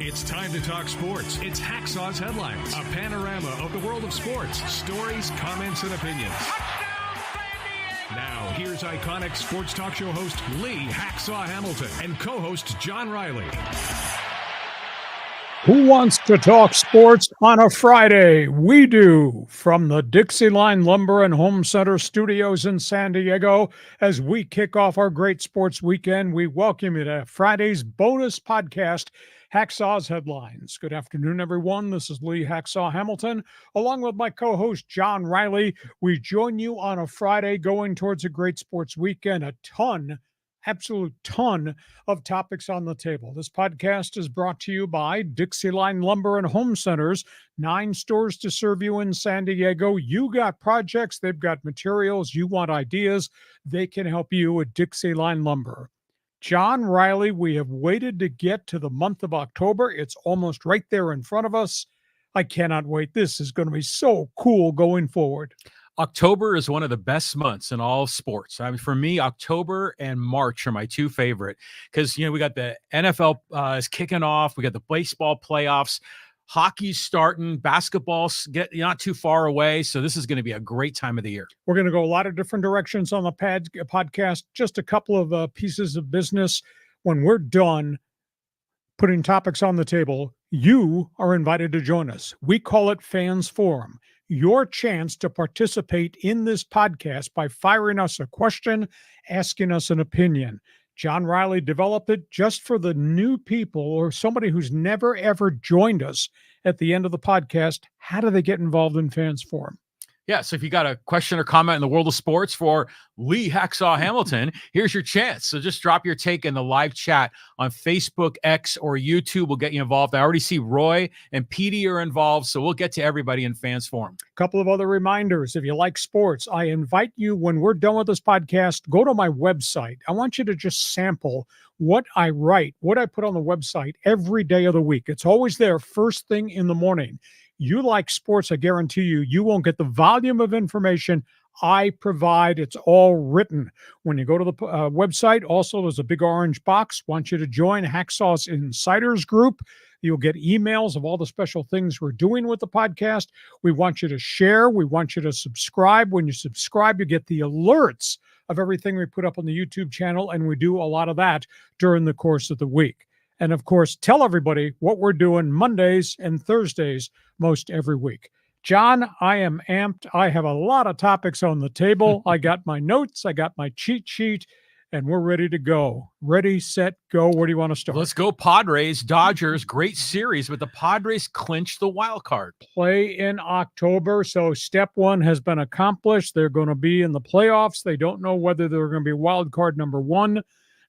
It's time to talk sports. It's Hacksaw's Headlines, a panorama of the world of sports, stories, comments, and opinions. Now, here's iconic sports talk show host Lee Hacksaw Hamilton and co-host John Riley. Who wants to talk sports on a Friday? We do. From the Dixieline Lumber and Home Center studios in San Diego, as we kick off our great sports weekend, we welcome you to Friday's bonus podcast, Hacksaw's Headlines. Good afternoon, everyone. This is Lee Hacksaw Hamilton, along with my co-host John Riley. We join you on a Friday going towards a great sports weekend. Absolute ton of topics on the table. This podcast is brought to you by Dixieline Lumber and Home Centers, 9 stores to serve you in San Diego. You got projects, they've got materials, you want ideas, they can help you at Dixieline Lumber. John Riley, we have waited to get to the month of October. It's almost right there in front of us. I cannot wait. This is going to be so cool going forward. October is one of the best months in all sports. I mean, for me, October and March are my two favorite because, we got the NFL is kicking off. We got the baseball playoffs, hockey's starting, basketball's not too far away. So this is going to be a great time of the year. We're going to go a lot of different directions on the podcast. Just a couple of pieces of business. When we're done putting topics on the table, you are invited to join us. We call it Fans Forum. Your chance to participate in this podcast by firing us a question, asking us an opinion. John Riley developed it just for the new people or somebody who's never, ever joined us at the end of the podcast. How do they get involved in Fans Forum? Yeah, so if you got a question or comment in the world of sports for Lee Hacksaw Hamilton, here's your chance. So just drop your take in the live chat on Facebook, X, or YouTube. We'll get you involved. I already see Roy and Petey are involved, so we'll get to everybody in Fans Forum. A couple of other reminders. If you like sports, I invite you, when we're done with this podcast, go to my website. I want you to just sample what I write, what I put on the website every day of the week. It's always there first thing in the morning. You like sports, I guarantee you won't get the volume of information I provide. It's all written. When you go to the website, also there's a big orange box. Want you to join Hacksaw's Insiders Group. You'll get emails of all the special things we're doing with the podcast. We want you to share. We want you to subscribe. When you subscribe, you get the alerts of everything we put up on the YouTube channel, and we do a lot of that during the course of the week. And, of course, tell everybody what we're doing Mondays and Thursdays most every week. John, I am amped. I have a lot of topics on the table. I got my notes. I got my cheat sheet, and we're ready to go. Ready, set, go. Where do you want to start? Let's go Padres, Dodgers. Great series, but the Padres clinched the wild card. Play in October, so step 1 has been accomplished. They're going to be in the playoffs. They don't know whether they're going to be wild card number 1,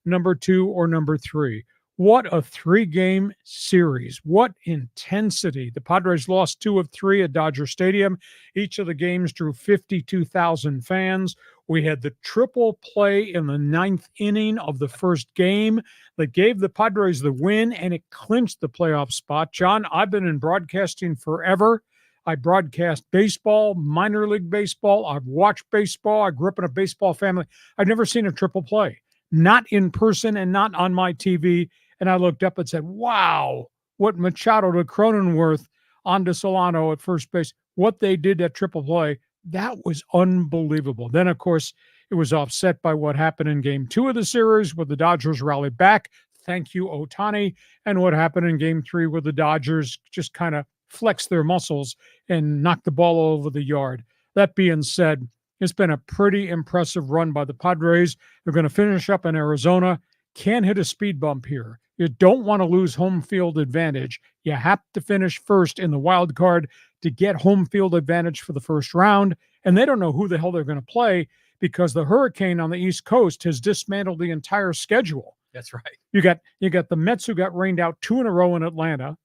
number 2, or number 3. What a 3-game series. What intensity. The Padres lost 2 of 3 at Dodger Stadium. Each of the games drew 52,000 fans. We had the triple play in the 9th inning of the first game that gave the Padres the win, and it clinched the playoff spot. John, I've been in broadcasting forever. I broadcast baseball, minor league baseball. I've watched baseball. I grew up in a baseball family. I've never seen a triple play, not in person and not on my TV. And I looked up and said, wow, what Machado to Cronenworth on to Solano at first base, what they did at triple play, that was unbelievable. Then, of course, it was offset by what happened in Game 2 of the series where the Dodgers rallied back. Thank you, Ohtani. And what happened in Game 3 where the Dodgers just kind of flexed their muscles and knocked the ball over the yard. That being said, it's been a pretty impressive run by the Padres. They're going to finish up in Arizona. Can't hit a speed bump here. You don't want to lose home field advantage. You have to finish first in the wild card to get home field advantage for the first round. And they don't know who the hell they're going to play because the hurricane on the East Coast has dismantled the entire schedule. That's right. You got the Mets who got rained out 2 in a row in Atlanta.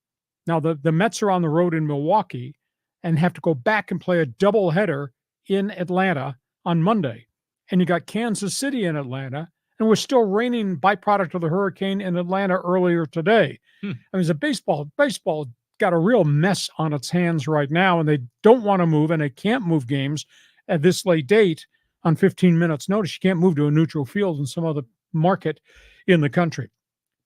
Now the Mets are on the road in Milwaukee and have to go back and play a doubleheader in Atlanta on Monday. And you got Kansas City in Atlanta. And we're still raining byproduct of the hurricane in Atlanta earlier today. I mean, baseball got a real mess on its hands right now, and they don't want to move, and they can't move games at this late date on 15 minutes notice. You can't move to a neutral field in some other market in the country.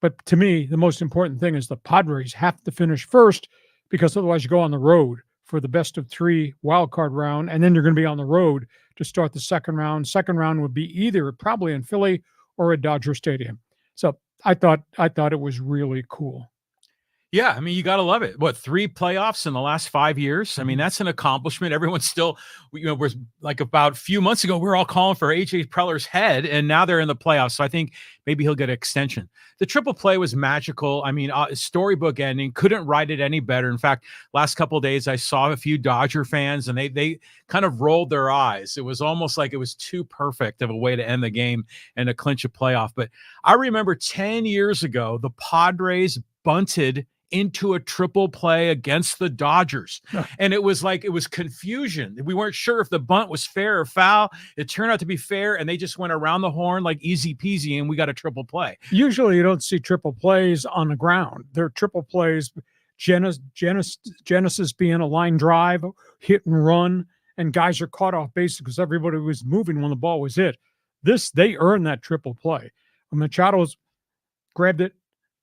But to me, the most important thing is the Padres have to finish first, because otherwise you go on the road for the best of 3 wild card round, and then you're going to be on the road to start the second round. Second round would be either probably in Philly or at Dodger Stadium. So I thought it was really cool. Yeah, I mean, you got to love it. What, 3 playoffs in the last 5 years? I mean, that's an accomplishment. Everyone's still, we're like about a few months ago, we were all calling for HA'Preller's head, and now they're in the playoffs. So I think maybe he'll get an extension. The triple play was magical. I mean, storybook ending. Couldn't write it any better. In fact, last couple of days, I saw a few Dodger fans, and they kind of rolled their eyes. It was almost like it was too perfect of a way to end the game and to clinch a playoff. But I remember 10 years ago, the Padres bunted into a triple play against the Dodgers. And it was confusion. We weren't sure if the bunt was fair or foul. It turned out to be fair, and they just went around the horn like easy peasy, and we got a triple play. Usually you don't see triple plays on the ground. They're triple plays, Genesis being a line drive, hit and run, and guys are caught off base because everybody was moving when the ball was hit. They earned that triple play. Machado's grabbed it,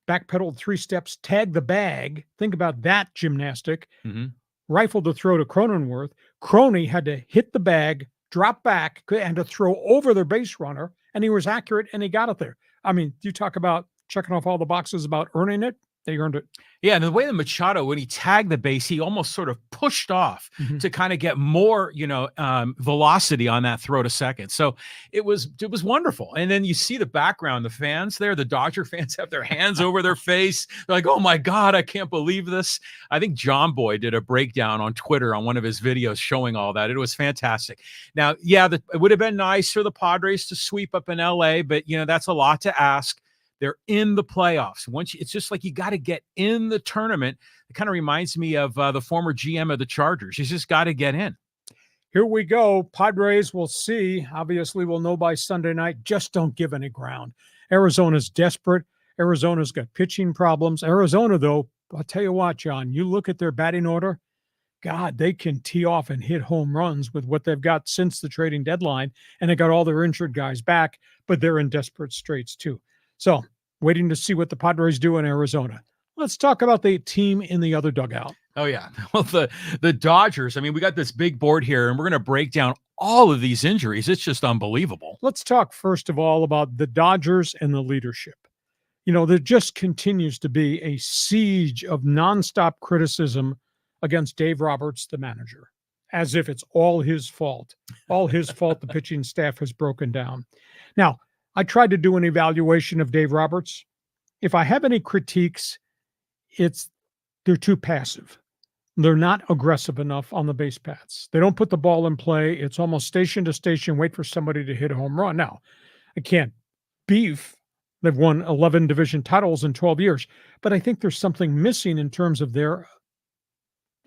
backpedaled 3 steps, tagged the bag. Think about that gymnastic. Rifled the throw to Cronenworth. Croney had to hit the bag, drop back, and to throw over their base runner, and he was accurate, and he got it there. I mean, you talk about checking off all the boxes about earning it. They earned it. Yeah, and the way that Machado, when he tagged the base, he almost sort of pushed off to kind of get more, velocity on that throw to second. So it was wonderful. And then you see the background, the fans there, the Dodger fans have their hands over their face. They're like, oh my God, I can't believe this. I think John Boy did a breakdown on Twitter on one of his videos showing all that. It was fantastic. Now, yeah, it would have been nice for the Padres to sweep up in LA, but that's a lot to ask. They're in the playoffs. It's just like you got to get in the tournament. It kind of reminds me of the former GM of the Chargers. You just got to get in. Here we go. Padres, we'll see. Obviously, we'll know by Sunday night. Just don't give any ground. Arizona's desperate. Arizona's got pitching problems. Arizona, though, I'll tell you what, John, you look at their batting order. God, they can tee off and hit home runs with what they've got since the trading deadline, and they got all their injured guys back, but they're in desperate straits, too. So, waiting to see what the Padres do in Arizona. Let's talk about the team in the other dugout. Oh, yeah. Well, the Dodgers, I mean, we got this big board here, and we're going to break down all of these injuries. It's just unbelievable. Let's talk, first of all, about the Dodgers and the leadership. There just continues to be a siege of nonstop criticism against Dave Roberts, the manager, as if it's all his fault. All his fault the pitching staff has broken down. Now, I tried to do an evaluation of Dave Roberts. If I have any critiques, they're too passive. They're not aggressive enough on the base paths. They don't put the ball in play. It's almost station to station, wait for somebody to hit a home run. Now, I can't beef. They've won 11 division titles in 12 years, but I think there's something missing in terms of their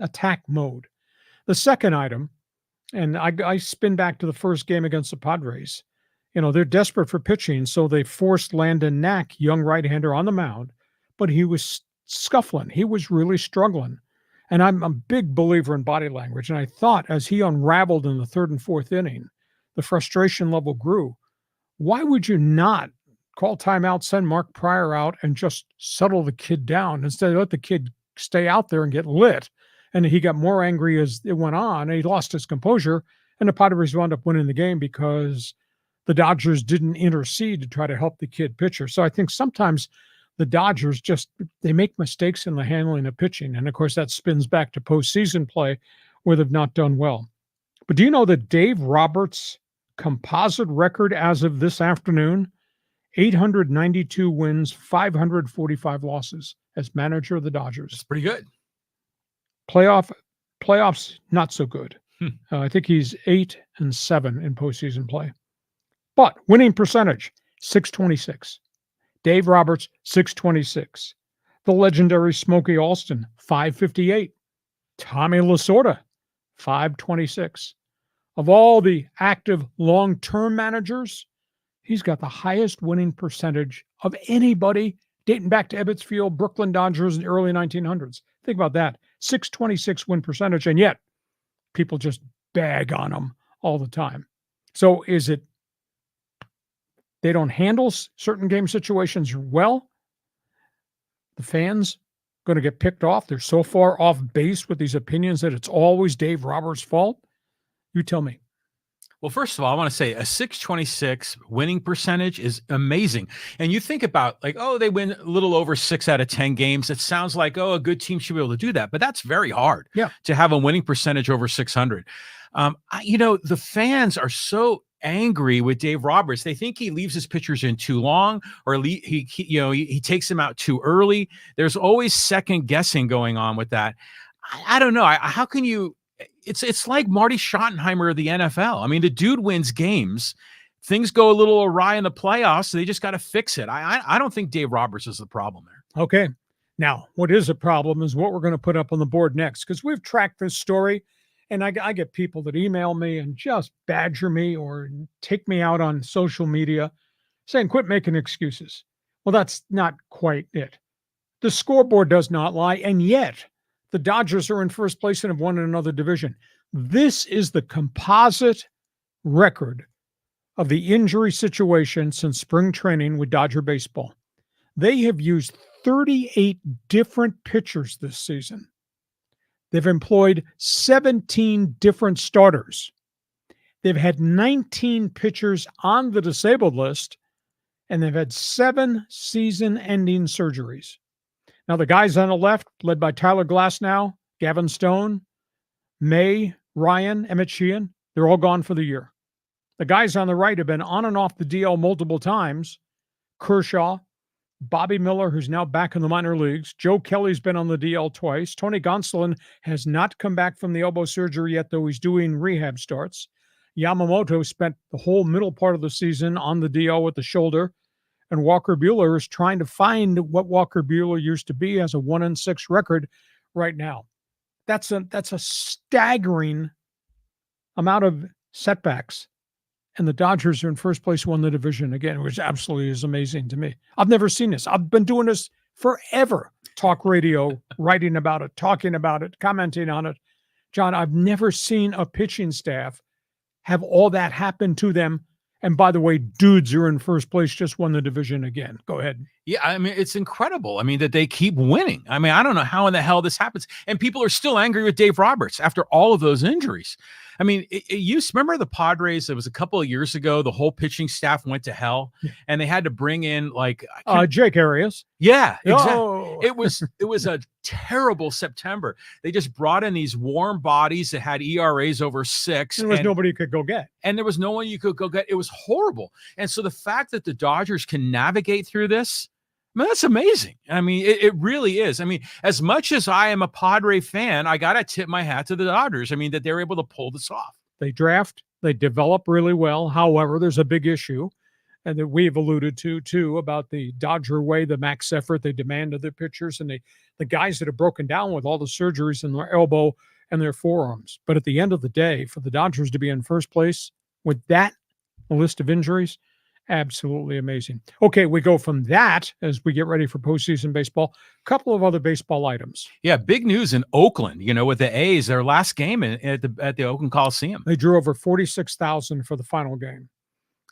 attack mode. The second item, and I spin back to the first game against the Padres. They're desperate for pitching, so they forced Landon Knack, young right-hander, on the mound, but he was scuffling. He was really struggling. And I'm a big believer in body language, and I thought as he unraveled in the 3rd and 4th inning, the frustration level grew. Why would you not call timeout, send Mark Pryor out, and just settle the kid down instead of let the kid stay out there and get lit? And he got more angry as it went on, and he lost his composure, and the Padres wound up winning the game because the Dodgers didn't intercede to try to help the kid pitcher. So I think sometimes the Dodgers they make mistakes in the handling of pitching. And of course, that spins back to postseason play where they've not done well. But do you know that Dave Roberts' composite record as of this afternoon, 892 wins, 545 losses as manager of the Dodgers? That's pretty good. Playoffs, not so good. I think he's 8-7 in postseason play. But winning percentage, 626. Dave Roberts, 626. The legendary Smokey Alston, 558. Tommy Lasorda, 526. Of all the active long-term managers, he's got the highest winning percentage of anybody dating back to Ebbets Field, Brooklyn Dodgers in the early 1900s. Think about that. 626 win percentage, and yet people just bag on him all the time. So is it they don't handle certain game situations well? the fans going to get picked off? They're so far off base with these opinions that it's always Dave Roberts' fault? You tell me. Well, first of all, I want to say a 626 winning percentage is amazing. And you think about like, oh, they win a little over 6 out of 10 games. It sounds like, oh, a good team should be able to do that. But that's very hard to have a winning percentage over 600. The fans are so angry with Dave Roberts. They think he leaves his pitchers in too long, or he takes them out too early. There's always second guessing going on with that. I don't know. How can you? It's like Marty Schottenheimer of the NFL. I mean, the dude wins games. Things go a little awry in the playoffs, so they just got to fix it. I don't think Dave Roberts is the problem there. Okay. Now, what is a problem is what we're going to put up on the board next, because we've tracked this story, and I get people that email me and just badger me or take me out on social media saying, quit making excuses. Well, that's not quite it. The scoreboard does not lie, and yet the Dodgers are in first place and have won another division. This is the composite record of the injury situation since spring training with Dodger baseball. They have used 38 different pitchers this season. They've employed 17 different starters. They've had 19 pitchers on the disabled list, and they've had 7 season-ending surgeries. Now, the guys on the left, led by tylerglasnow, Gavin Stone, May, Ryan, Emmett Sheehan, they're all gone for the year. The guys on the right have been on and off the DL multiple times. Kershaw, Bobby Miller, who's now back in the minor leagues. Joe Kelly's been on the DL twice. Tony Gonsolin has not come back from the elbow surgery yet, though he's doing rehab starts. Yamamoto spent the whole middle part of the season on the DL with the shoulder. And Walker Buehler is trying to find what Walker Buehler used to be, as a 1-6 record right now. That's a staggering amount of setbacks. And the Dodgers are in first place, won the division again, which absolutely is amazing to me. I've never seen this. I've been doing this forever. Talk radio, writing about it, talking about it, commenting on it. John, I've never seen a pitching staff have all that happen to them. And by the way, dudes are in first place, just won the division again. Go ahead. Yeah, I mean, it's incredible. I mean, that they keep winning. I mean, I don't know how in the hell this happens. And people are still angry with Dave Roberts after all of those injuries. I mean, remember the Padres? It was a couple of years ago. The whole pitching staff went to hell, and they had to bring in Jake Arias. Yeah, exactly. Oh. It was a terrible September. They just brought in these warm bodies that had ERAs over 6. There was nobody you could go get. And there was no one you could go get. It was horrible. And so the fact that the Dodgers can navigate through this, I mean, that's amazing. I mean, it really is. I mean, as much as I am a Padre fan, I got to tip my hat to the Dodgers. I mean, that they're able to pull this off. They draft, they develop really well. However, there's a big issue, and that we've alluded to too, about the Dodger way, the max effort they demand of their pitchers, and the guys that have broken down with all the surgeries in their elbow and their forearms. But at the end of the day, for the Dodgers to be in first place with that list of injuries, absolutely amazing. Okay, we go from that as we get ready for postseason baseball. A couple of other baseball items. Yeah, big news in Oakland, with the A's, their last game at the Oakland Coliseum. They drew over 46,000 for the final game,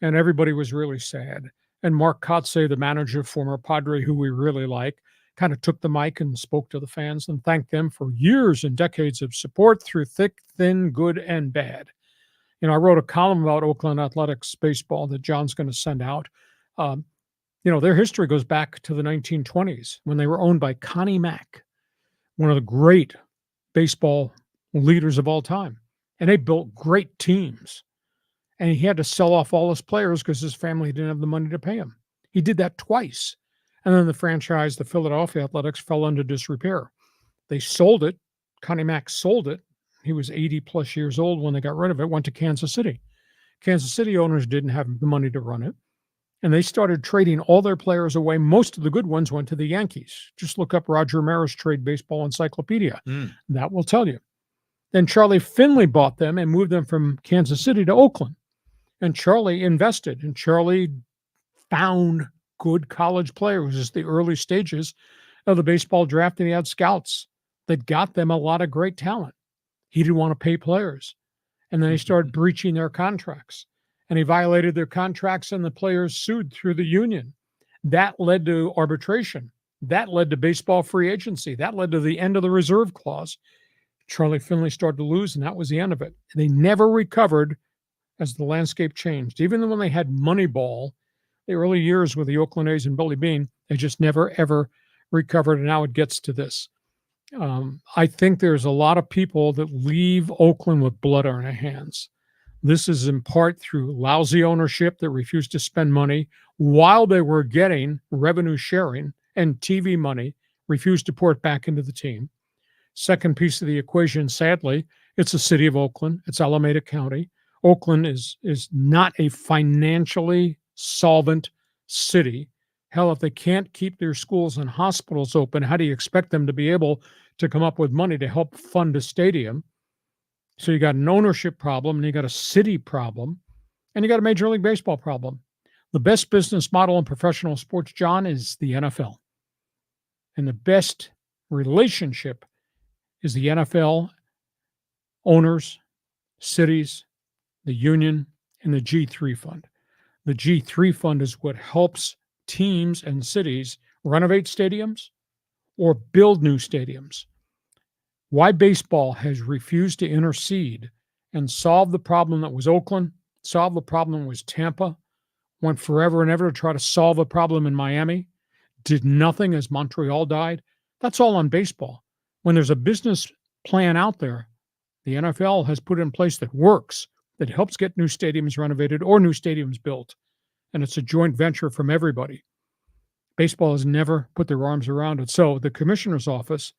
and everybody was really sad. And Mark Kotsay, the manager, former Padre, who we really like, kind of took the mic and spoke to the fans and thanked them for years and decades of support through thick, thin, good, and bad. I wrote a column about Oakland Athletics baseball that John's going to send out. Their history goes back to the 1920s when they were owned by Connie Mack, one of the great baseball leaders of all time. And they built great teams. And he had to sell off all his players because his family didn't have the money to pay him. He did that twice. And then the franchise, the Philadelphia Athletics, fell into disrepair. They sold it. Connie Mack sold it. He was 80 plus years old when they got rid of it, went to Kansas City. Kansas City owners didn't have the money to run it. And they started trading all their players away. Most of the good ones went to the Yankees. Just look up Roger Maris Trade Baseball Encyclopedia. That will tell you. Then Charlie Finley bought them and moved them from Kansas City to Oakland. And Charlie invested. And Charlie found good college players. It was the early stages of the baseball draft, and he had scouts that got them a lot of great talent. He didn't want to pay players. And then he started breaching their contracts. And he violated their contracts, and the players sued through the union. That led to arbitration. That led to baseball free agency. That led to the end of the reserve clause. Charlie Finley started to lose, and that was the end of it. They never recovered as the landscape changed. Even when they had Moneyball, the early years with the Oakland A's and Billy Beane, they just never, ever recovered, and now it gets to this. I think there's a lot of people that leave Oakland with blood on their hands. This is in part through lousy ownership that refused to spend money while they were getting revenue sharing and TV money, refused to pour it back into the team. Second piece of the equation, sadly, it's the city of Oakland. It's Alameda County. Oakland is not a financially solvent city. Hell, if they can't keep their schools and hospitals open, how do you expect them to be able to come up with money to help fund a stadium? So you got an ownership problem, and you got a city problem, and you got a Major League Baseball problem. The best business model in professional sports, John, is the NFL. And the best relationship is the NFL owners, cities, the union, and the G3 fund. The G3 fund is what helps teams and cities renovate stadiums or build new stadiums. Why baseball has refused to intercede and solve the problem that was Oakland, solve the problem that was Tampa, went forever and ever to try to solve a problem in Miami, did nothing as Montreal died. That's all on baseball. When there's a business plan out there, the NFL has put in place that works, that helps get new stadiums renovated or new stadiums built. And it's a joint venture from everybody. Baseball has never put their arms around it. So the commissioner's office,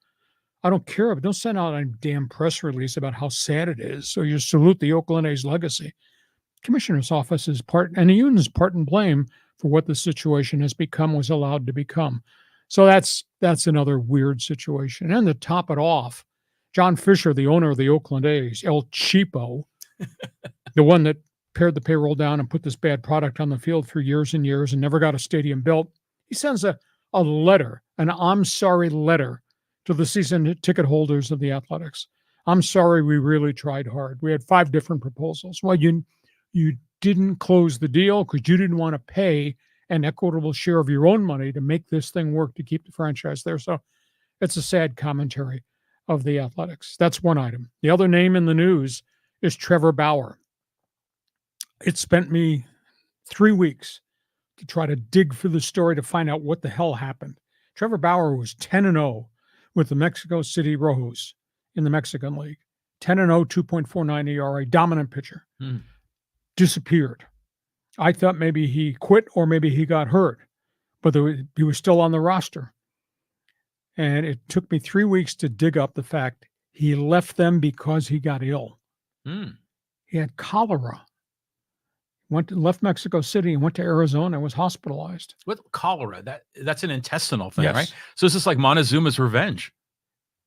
I don't care, but don't send out a damn press release about how sad it is. So you salute the Oakland A's legacy. Commissioner's office is part, and the union is part and blame for what the situation has become, was allowed to become. So that's another weird situation. And to top it off, John Fisher, the owner of the Oakland A's, El Cheapo, the one that pared the payroll down and put this bad product on the field for years and years and never got a stadium built, he sends a letter, an I'm sorry letter, to the season ticket holders of the Athletics. I'm sorry, we really tried hard. We had 5 different proposals. Well, you didn't close the deal because you didn't want to pay an equitable share of your own money to make this thing work, to keep the franchise there. So it's a sad commentary of the Athletics. That's one item. The other name in the news is Trevor Bauer. It spent me 3 weeks to try to dig for the story to find out what the hell happened. Trevor Bauer was 10-0 with the Mexico City Rojos in the Mexican League. 10-0, 2.49 ERA, dominant pitcher. Disappeared. I thought maybe he quit or maybe he got hurt, but he was still on the roster. And it took me 3 weeks to dig up the fact he left them because he got ill. He had cholera. Left Mexico City and went to Arizona and was hospitalized. With cholera, that's an intestinal thing, Yes. right? So it's just like Montezuma's revenge.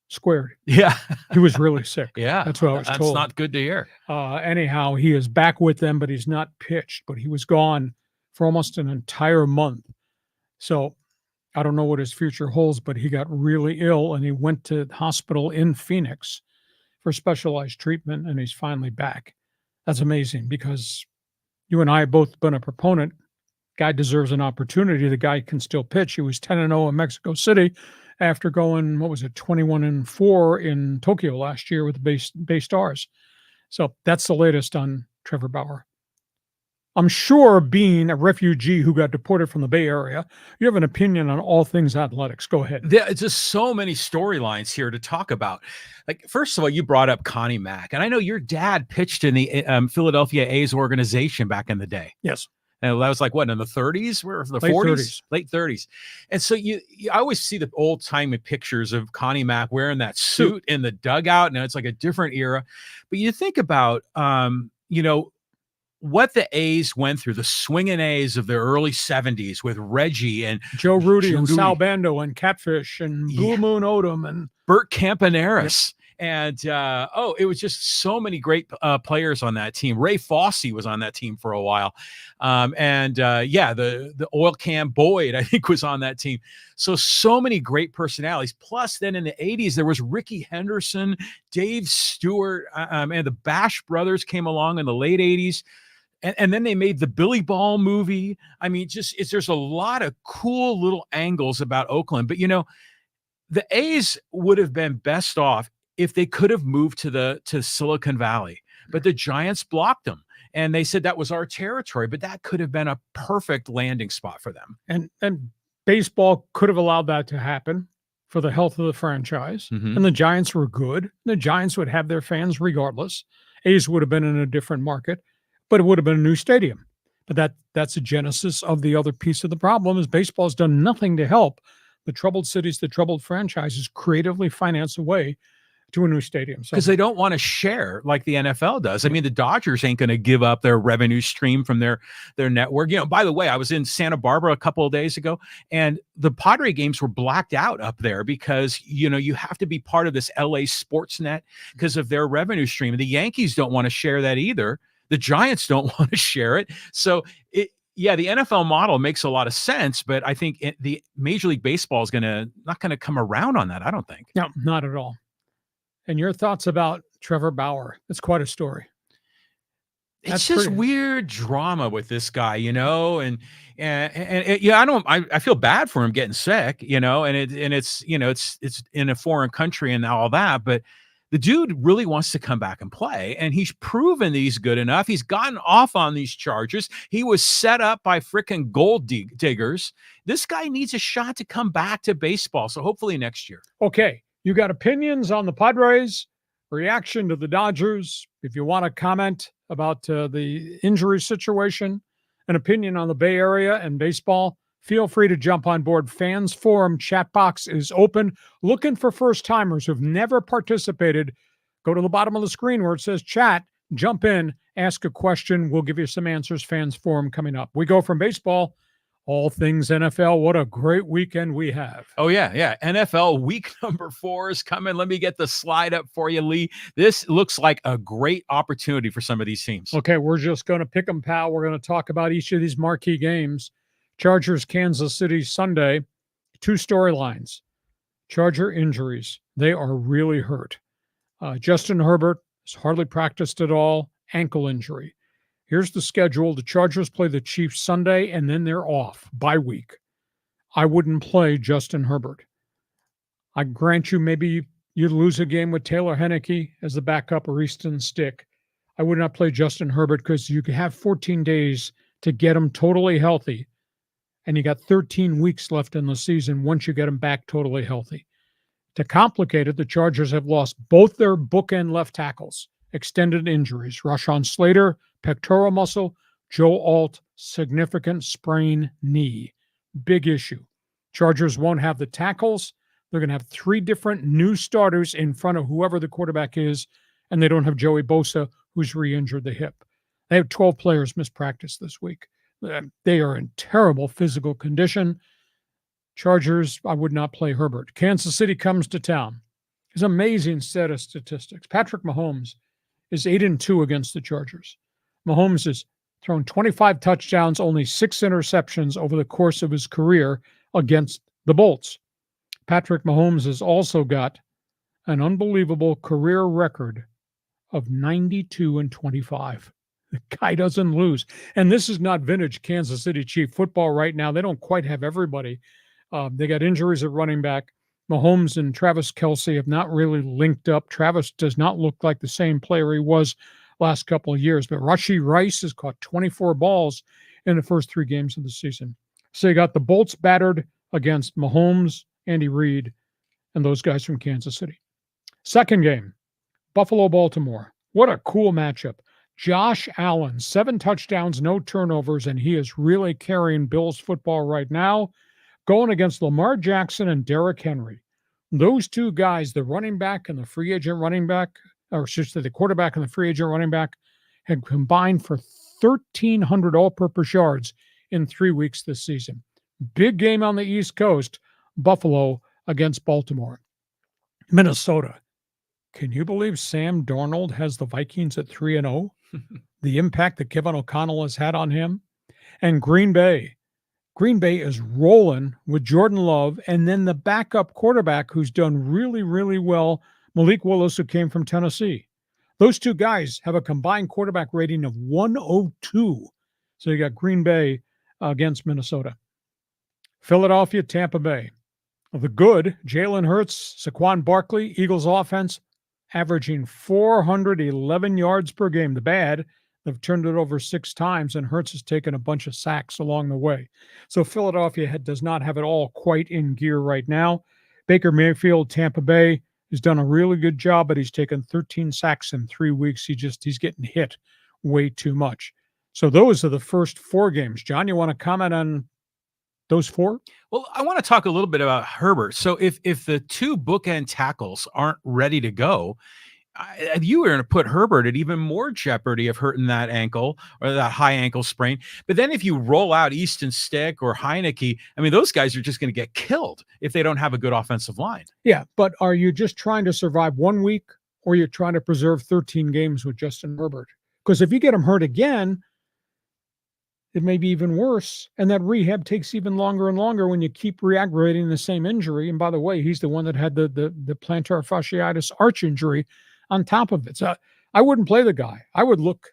Squared. Yeah. He was really sick. Yeah. That's what I was told. That's not good to hear. Anyhow, he is back with them, but he's not pitched. But he was gone for almost an entire month. So I don't know what his future holds, but he got really ill and he went to the hospital in Phoenix for specialized treatment, and he's finally back. That's amazing because you and I have both been a proponent. Guy deserves an opportunity. The guy can still pitch. He was 10-0 in Mexico City after going, 21-4 in Tokyo last year with the Bay Stars. So that's the latest on Trevor Bauer. I'm sure, being a refugee who got deported from the Bay Area, you have an opinion on all things athletics. Go ahead. There's just so many storylines here to talk about. Like, first of all, you brought up Connie Mack, and I know your dad pitched in the Philadelphia A's organization back in the day. Yes. And that was like, what, in the 30s? Where the Late 40s? 30s. Late 30s. And so you I always see the old-timey pictures of Connie Mack wearing that suit in the dugout, and it's like a different era. But you think about, what the A's went through, the swinging A's of the early 70s with Reggie and Joe Rudy and Sal Bando and Catfish and Blue Moon Odom and Bert Campaneris. Yep. And, it was just so many great players on that team. Ray Fosse was on that team for a while. The oil can Boyd, I think, was on that team. So many great personalities. Plus, then in the 80s, there was Ricky Henderson, Dave Stewart, and the Bash brothers came along in the late 80s. And then they made the Billy Ball movie. I mean, there's a lot of cool little angles about Oakland. But, the A's would have been best off if they could have moved to Silicon Valley. But the Giants blocked them. And they said that was our territory. But that could have been a perfect landing spot for them. And baseball could have allowed that to happen for the health of the franchise. Mm-hmm. And the Giants were good. The Giants would have their fans regardless. A's would have been in a different market, but it would have been a new stadium. But that's the genesis of the other piece of the problem is baseball's done nothing to help the troubled cities, the troubled franchises creatively finance a way to a new stadium. Because they don't want to share like the NFL does. I mean, the Dodgers ain't going to give up their revenue stream from their network. By the way, I was in Santa Barbara a couple of days ago, and the Padre games were blacked out up there because, you have to be part of this LA sports net because of their revenue stream. And the Yankees don't want to share that either. The Giants don't want to share it. So the NFL model makes a lot of sense, but I think the Major League Baseball is not going to come around on that. I don't think. No, not at all. And your thoughts about Trevor Bauer? It's quite a story. It's just weird drama with this guy, and I feel bad for him getting sick, and it's in a foreign country and all that, but the dude really wants to come back and play, and he's proven that he's good enough. He's gotten off on these charges. He was set up by frickin' gold diggers. This guy needs a shot to come back to baseball, so hopefully next year. Okay, you got opinions on the Padres, reaction to the Dodgers. If you want to comment about the injury situation, an opinion on the Bay Area and baseball, feel free to jump on board. Fans Forum chat box is open. Looking for first-timers who've never participated, go to the bottom of the screen where it says chat, jump in, ask a question. We'll give you some answers. Fans Forum coming up. We go from baseball, all things NFL. What a great weekend we have. Oh, yeah. NFL week number 4 is coming. Let me get the slide up for you, Lee. This looks like a great opportunity for some of these teams. Okay, we're just going to pick them, pal. We're going to talk about each of these marquee games. Chargers, Kansas City, Sunday. 2 storylines. Charger injuries. They are really hurt. Justin Herbert has hardly practiced at all. Ankle injury. Here's the schedule. The Chargers play the Chiefs Sunday, and then they're off bye week. I wouldn't play Justin Herbert. I grant you maybe you'd lose a game with Taylor Heineke as the backup or Easton Stick. I would not play Justin Herbert because you could have 14 days to get him totally healthy. And you got 13 weeks left in the season once you get him back totally healthy. To complicate it, the Chargers have lost both their bookend left tackles. Extended injuries. Rashawn Slater, pectoral muscle. Joe Alt, significant sprain knee. Big issue. Chargers won't have the tackles. They're going to have 3 different new starters in front of whoever the quarterback is, and they don't have Joey Bosa, who's re-injured the hip. They have 12 players miss practice this week. They are in terrible physical condition. Chargers, I would not play Herbert. Kansas City comes to town. It's an amazing set of statistics. Patrick Mahomes is 8-2 against the Chargers. Mahomes has thrown 25 touchdowns, only 6 interceptions over the course of his career against the Bolts. Patrick Mahomes has also got an unbelievable career record of 92-25. The guy doesn't lose. And this is not vintage Kansas City Chief football right now. They don't quite have everybody. They got injuries at running back. Mahomes and Travis Kelce have not really linked up. Travis does not look like the same player he was last couple of years. But Rashee Rice has caught 24 balls in the first 3 games of the season. So you got the Bolts battered against Mahomes, Andy Reid, and those guys from Kansas City. Second game, Buffalo-Baltimore. What a cool matchup. Josh Allen, 7 touchdowns, no turnovers, and he is really carrying Bills football right now, going against Lamar Jackson and Derrick Henry. Those 2 guys, the running back and the free agent running back, or should I say the quarterback and the free agent running back, had combined for 1,300 all-purpose yards in 3 weeks this season. Big game on the East Coast, Buffalo against Baltimore. Minnesota. Can you believe Sam Darnold has the Vikings at 3-0? The impact that Kevin O'Connell has had on him. And Green Bay. Green Bay is rolling with Jordan Love and then the backup quarterback who's done really, really well, Malik Willis, who came from Tennessee. Those two guys have a combined quarterback rating of 102. So you got Green Bay against Minnesota. Philadelphia, Tampa Bay. The good, Jalen Hurts, Saquon Barkley, Eagles offense, averaging 411 yards per game. The bad, they've turned it over 6 times, and Hurts has taken a bunch of sacks along the way. So Philadelphia does not have it all quite in gear right now. Baker Mayfield, Tampa Bay, has done a really good job, but he's taken 13 sacks in 3 weeks. He's getting hit way too much. So those are the first 4 games. John, you want to comment on those 4? Well, I want to talk a little bit about Herbert. So if the 2 bookend tackles aren't ready to go, you were going to put Herbert at even more jeopardy of hurting that ankle or that high ankle sprain. But then if you roll out Easton Stick or Heineke, I mean, those guys are just going to get killed if they don't have a good offensive line. Yeah, but are you just trying to survive 1 week, or you're trying to preserve 13 games with Justin Herbert? Because if you get him hurt again, it may be even worse. And that rehab takes even longer and longer when you keep re-aggravating the same injury. And by the way, he's the one that had the plantar fasciitis arch injury on top of it. So I wouldn't play the guy. I would look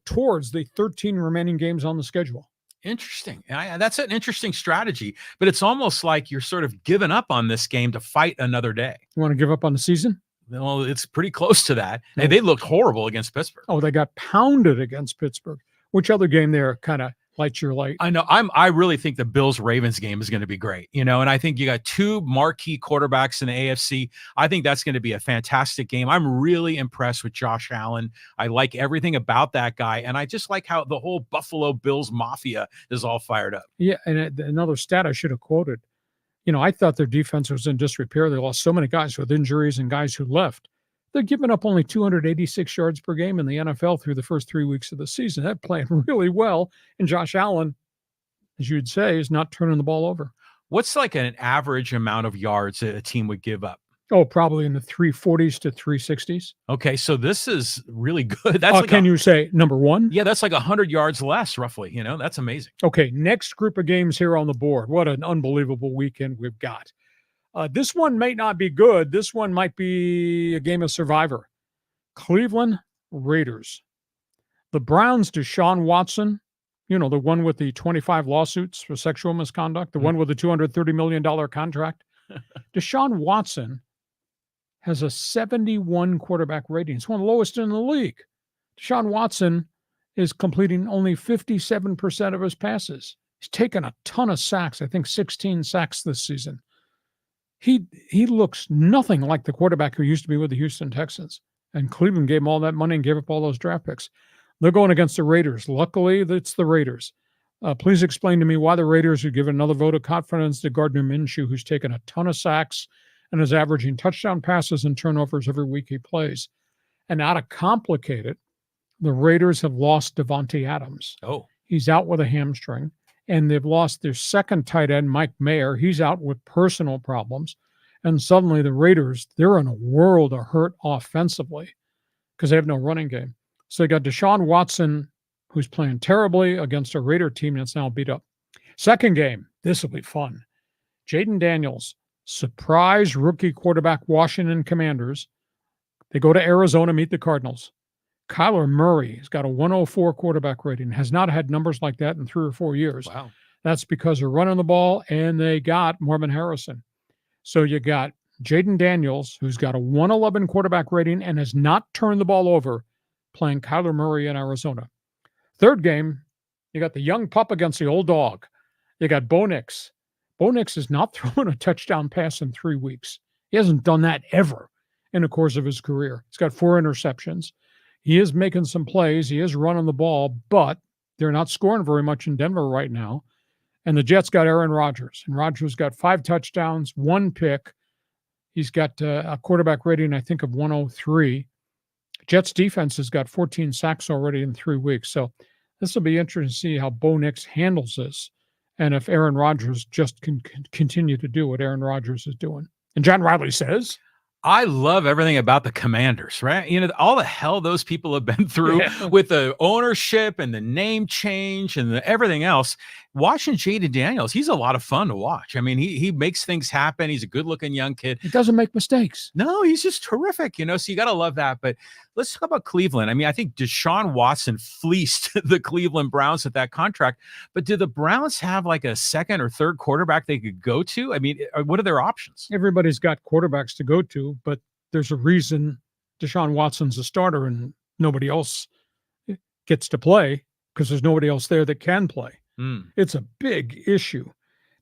towards the 13 remaining games on the schedule. Interesting. That's an interesting strategy, but it's almost like you're sort of giving up on this game to fight another day. You want to give up on the season? Well, it's pretty close to that. And they looked horrible against Pittsburgh. Oh, they got pounded against Pittsburgh. Which other game there kind of lights your light? I know. I really think the Bills-Ravens game is going to be great, and I think you got 2 marquee quarterbacks in the AFC. I think that's going to be a fantastic game. I'm really impressed with Josh Allen. I like everything about that guy, and I just like how the whole Buffalo Bills mafia is all fired up. Yeah, and another stat I should have quoted. I thought their defense was in disrepair. They lost so many guys with injuries and guys who left. They're giving up only 286 yards per game in the NFL through the first 3 weeks of the season. They're playing really well. And Josh Allen, as you'd say, is not turning the ball over. What's like an average amount of yards that a team would give up? Oh, probably in the 340s to 360s. Okay, so this is really good. That's can you say number 1? Yeah, that's like 100 yards less, roughly. That's amazing. Okay, next group of games here on the board. What an unbelievable weekend we've got. This one may not be good. This one might be a game of survivor. Cleveland Raiders. The Browns, Deshaun Watson, the one with the 25 lawsuits for sexual misconduct, the one with the $230 million contract. Deshaun Watson has a 71 quarterback rating. It's one of the lowest in the league. Deshaun Watson is completing only 57% of his passes. He's taken a ton of sacks, I think 16 sacks this season. He looks nothing like the quarterback who used to be with the Houston Texans. And Cleveland gave him all that money and gave up all those draft picks. They're going against the Raiders. Luckily, it's the Raiders. Please explain to me why the Raiders would give another vote of confidence to Gardner Minshew, who's taken a ton of sacks and is averaging touchdown passes and turnovers every week he plays. And now to complicate it, the Raiders have lost Devontae Adams. Oh. He's out with a hamstring. And they've lost their second tight end, Mike Mayer. He's out with personal problems. And suddenly the Raiders, they're in a world of hurt offensively because they have no running game. So they got Deshaun Watson, who's playing terribly against a Raider team that's now beat up. Second game, this will be fun. Jaden Daniels, surprise rookie quarterback, Washington Commanders. They go to Arizona, meet the Cardinals. Kyler Murray has got a 104 quarterback rating, has not had numbers like that in 3 or 4 years. Wow. That's because they're running the ball, and they got Marvin Harrison. So you got Jaden Daniels, who's got a 111 quarterback rating and has not turned the ball over, playing Kyler Murray in Arizona. Third game, you got the young pup against the old dog. You got Bo Nix. Bo Nix has not thrown a touchdown pass in 3 weeks. He hasn't done that ever in the course of his career. He's got 4 interceptions. He is making some plays. He is running the ball, but they're not scoring very much in Denver right now. And the Jets got Aaron Rodgers. And Rodgers got 5 touchdowns, 1 pick. He's got a quarterback rating, I think, of 103. Jets defense has got 14 sacks already in 3 weeks. So this will be interesting to see how Bo Nix handles this and if Aaron Rodgers just can continue to do what Aaron Rodgers is doing. And John Riley says, I love everything about the Commanders, right? All the hell those people have been through with the ownership and the name change and everything else. watching Jaden Daniels, he's a lot of fun to watch. I mean, he makes things happen. He's a good-looking young kid. He doesn't make mistakes. No, he's just terrific, so you got to love that. But let's talk about Cleveland. I mean, I think Deshaun Watson fleeced the Cleveland Browns with that contract. But do the Browns have like a second or third quarterback they could go to? I mean, what are their options? Everybody's got quarterbacks to go to, but there's a reason Deshaun Watson's a starter and nobody else gets to play because there's nobody else there that can play. It's a big issue.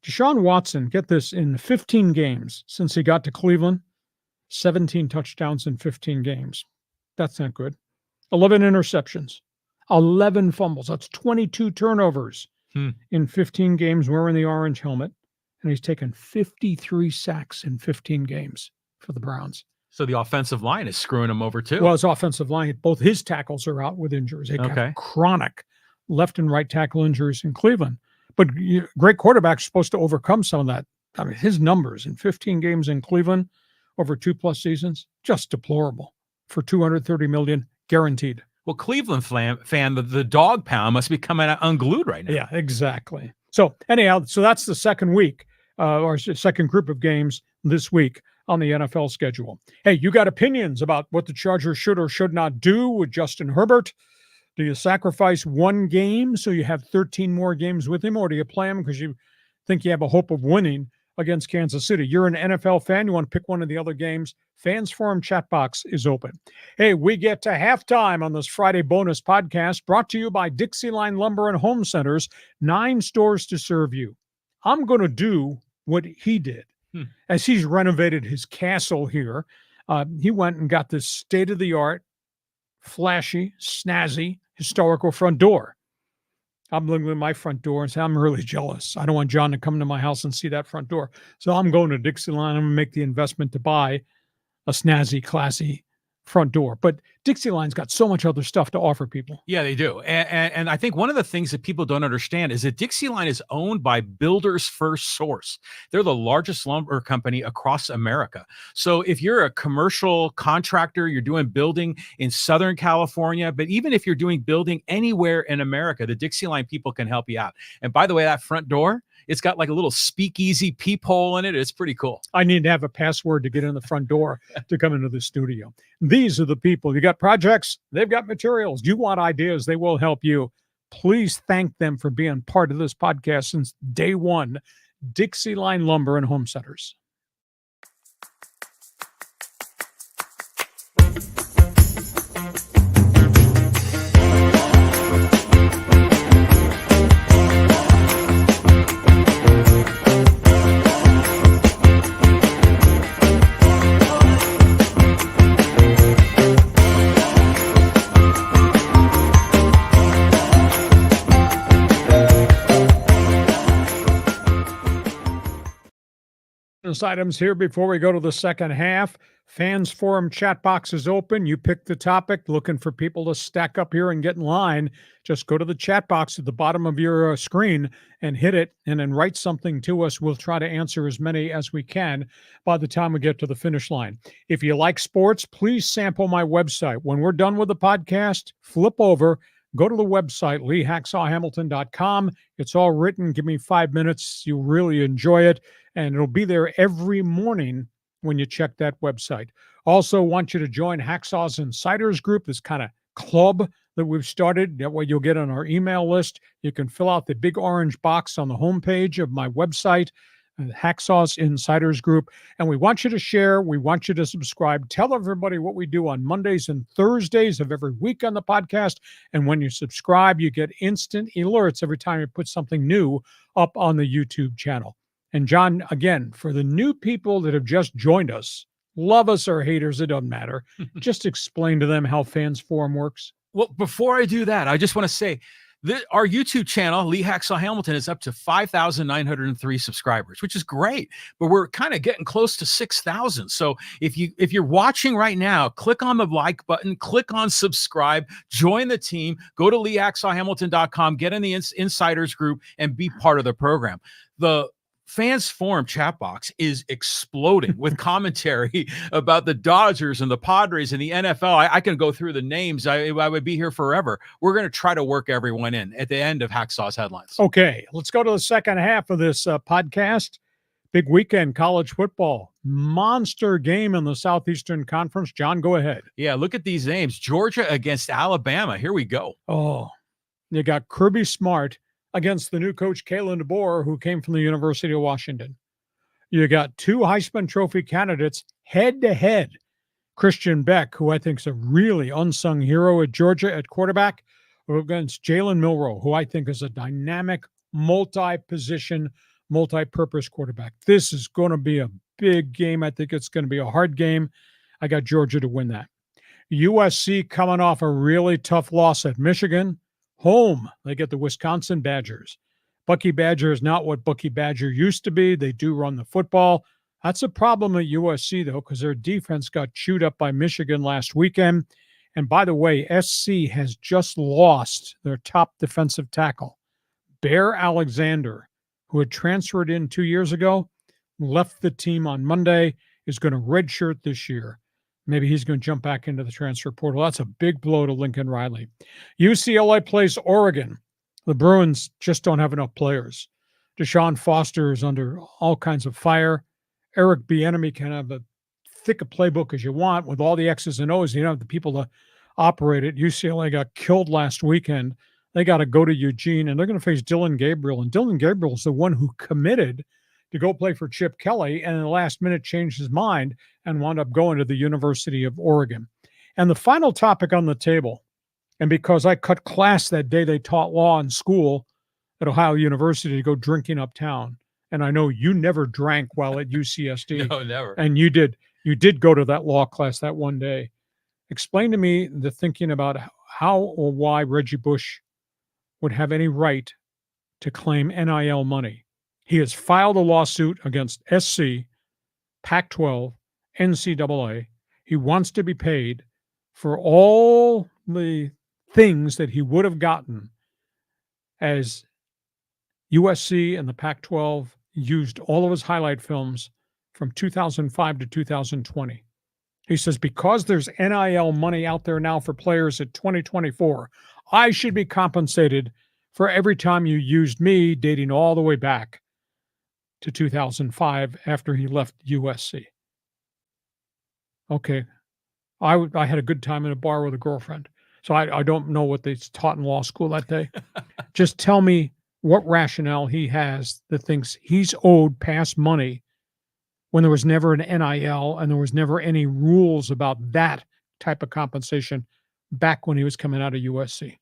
Deshaun Watson, get this, in 15 games since he got to Cleveland, 17 touchdowns in 15 games. That's not good. 11 interceptions, 11 fumbles. That's 22 turnovers in 15 games wearing the orange helmet. And he's taken 53 sacks in 15 games for the Browns. So the offensive line is screwing him over too. Well, his offensive line, both his tackles are out with injuries. They got chronic left and right tackle injuries in Cleveland. But great quarterbacks are supposed to overcome some of that. I mean, his numbers in 15 games in Cleveland over 2+ seasons, just deplorable for $230 million guaranteed. Well, Cleveland fan, the dog pound must be coming out unglued right now. Yeah, exactly. So anyhow, that's the second week, or second group of games this week on the NFL schedule. Hey, you got opinions about what the Chargers should or should not do with Justin Herbert? Do you sacrifice one game so you have 13 more games with him, or do you play him because you think you have a hope of winning against Kansas City? You're an NFL fan. You want to pick one of the other games? Fans Forum chat box is open. Hey, we get to halftime on this Friday bonus podcast brought to you by Dixieline Lumber and Home Centers, 9 stores to serve you. I'm going to do what he did as he's renovated his castle here. He went and got this state-of-the-art, flashy, snazzy, historical front door. I'm looking at my front door and say, I'm really jealous. I don't want John to come to my house and see that front door. So I'm going to Dixieline. I'm going to make the investment to buy a snazzy, classy front door. But Dixieline's got so much other stuff to offer people. Yeah, they do. And I think one of the things that people don't understand is that Dixieline is owned by Builders First Source. They're the largest lumber company across America. So if you're a commercial contractor, you're doing building in Southern California, but even if you're doing building anywhere in America, the Dixieline people can help you out. And by the way, that front door, it's got like a little speakeasy peephole in it. It's pretty cool. I need to have a password to get in the front door to come into the studio. These are the people. You got projects, they've got materials. You want ideas, they will help you. Please thank them for being part of this podcast since day one. Dixieline Lumber and Home Centers. Items here before we go to the second half. Fans Forum chat box is open. You pick the topic. Looking for people to stack up here and get in line. Just go to the chat box at the bottom of your screen and hit it and then write something to us. We'll try to answer as many as we can by the time we get to the finish line. If you like sports, please sample my website. When we're done with the podcast, flip over, go to the website, leehacksawhamilton.com. It's all written. Give me 5 minutes. You'll really enjoy it. And it'll be there every morning when you check that website. Also want you to join Hacksaw's Insiders Group, this kind of club that we've started. That way you'll get on our email list. You can fill out the big orange box on the homepage of my website, Hacksaw's Insiders Group. And we want you to share. We want you to subscribe. Tell everybody what we do on Mondays and Thursdays of every week on the podcast. And when you subscribe, you get instant alerts every time you put something new up on the YouTube channel. And John, again, for the new people that have just joined us, love us or haters, it doesn't matter. Just explain to them how Fans Forum works. Well, before I do that, I just want to say our YouTube channel, Lee Hacksaw Hamilton, is up to 5,903 subscribers, which is great. But we're kind of getting close to 6,000. So if you're watching right now, click on the like button, click on subscribe, join the team, go to leehacksawhamilton.com, get in the Insiders Group, and be part of the program. The Fans Forum chat box is exploding with commentary about the Dodgers and the Padres and the NFL. I can go through the names. I would be here forever. We're going to try to work everyone in at the end of Hacksaw's headlines. Okay, let's go to the second half of this podcast. Big weekend, college football. Monster game in the Southeastern Conference. John, go ahead. Yeah, look at these names. Georgia against Alabama. Here we go. Oh, you got Kirby Smart against the new coach, Kalen DeBoer, who came from the University of Washington. You got two Heisman Trophy candidates head-to-head. Christian Beck, who I think is a really unsung hero at Georgia at quarterback, against Jalen Milroe, who I think is a dynamic, multi-position, multi-purpose quarterback. This is going to be a big game. I think it's going to be a hard game. I got Georgia to win that. USC coming off a really tough loss at Michigan. Home, they get the Wisconsin Badgers. Bucky Badger is not what Bucky Badger used to be. They do run the football. That's a problem at USC, though, because their defense got chewed up by Michigan last weekend. And by the way, SC has just lost their top defensive tackle. Bear Alexander, who had transferred in 2 years ago, left the team on Monday, is going to redshirt this year. Maybe he's going to jump back into the transfer portal. That's a big blow to Lincoln Riley. UCLA plays Oregon. The Bruins just don't have enough players. Deshaun Foster is under all kinds of fire. Eric Bieniemy can have as thick a playbook as you want with all the X's and O's. You don't have the people to operate it. UCLA got killed last weekend. They got to go to Eugene, and they're going to face Dylan Gabriel. And Dylan Gabriel is the one who committed to go play for Chip Kelly, and in the last minute changed his mind and wound up going to the University of Oregon. And the final topic on the table, and because I cut class that day they taught law in school at Ohio University to go drinking uptown, and I know you never drank while at UCSD. No, never. And you did go to that law class that one day. Explain to me the thinking about how or why Reggie Bush would have any right to claim NIL money. He has filed a lawsuit against SC, Pac-12, NCAA. He wants to be paid for all the things that he would have gotten as USC and the Pac-12 used all of his highlight films from 2005 to 2020. He says, because there's NIL money out there now for players at 2024, I should be compensated for every time you used me dating all the way back to 2005 after he left USC. Okay. I had a good time in a bar with a girlfriend. So I don't know what they taught in law school that day. Just tell me what rationale he has that thinks he's owed past money when there was never an NIL and there was never any rules about that type of compensation back when he was coming out of USC.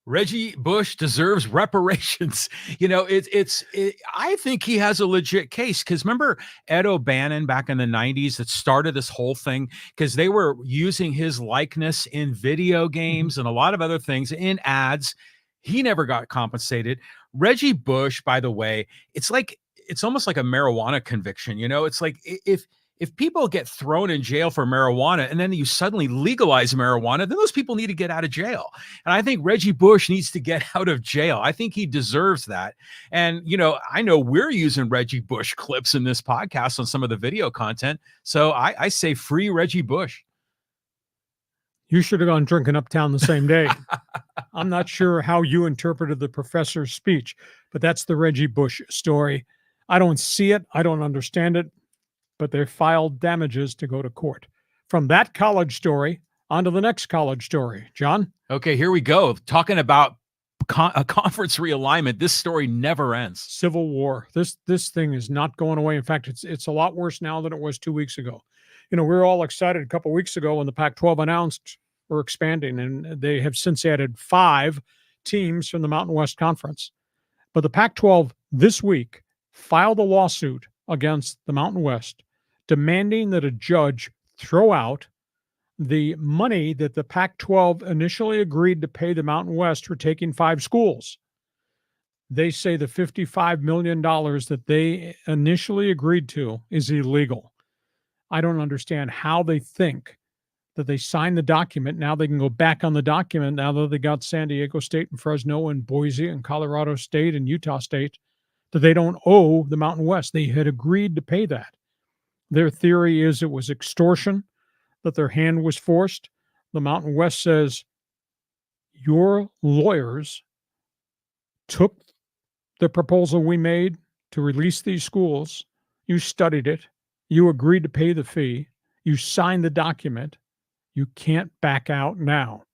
Reggie Bush deserves reparations. You know, I think he has a legit case, because remember Ed O'Bannon back in the 90s that started this whole thing, because they were using his likeness in video games and a lot of other things, in ads. He never got compensated. Reggie Bush, by the way, it's almost like a marijuana conviction. You know, it's like if people get thrown in jail for marijuana and then you suddenly legalize marijuana, then those people need to get out of jail. And I think Reggie Bush needs to get out of jail. I think he deserves that. And, you know, I know we're using Reggie Bush clips in this podcast on some of the video content. So I say free Reggie Bush. You should have gone drinking uptown the same day. I'm not sure how you interpreted the professor's speech, but that's the Reggie Bush story. I don't see it. I don't understand it. But they filed damages to go to court. From that college story, on to the next college story. John? Okay, here we go. Talking about a conference realignment. This story never ends. Civil war. This thing is not going away. In fact, it's a lot worse now than it was 2 weeks ago. You know, we were all excited a couple weeks ago when the Pac-12 announced we're expanding, and they have since added 5 teams from the Mountain West Conference. But the Pac-12 this week filed a lawsuit against the Mountain West, demanding that a judge throw out the money that the Pac-12 initially agreed to pay the Mountain West for taking 5 schools. They say the $55 million that they initially agreed to is illegal. I don't understand how they think that they signed the document. Now they can go back on the document now that they got San Diego State and Fresno and Boise and Colorado State and Utah State that they don't owe the Mountain West. They had agreed to pay that. Their theory is it was extortion, that their hand was forced. The Mountain West says, your lawyers took the proposal we made to release these schools. You studied it. You agreed to pay the fee. You signed the document. You can't back out now.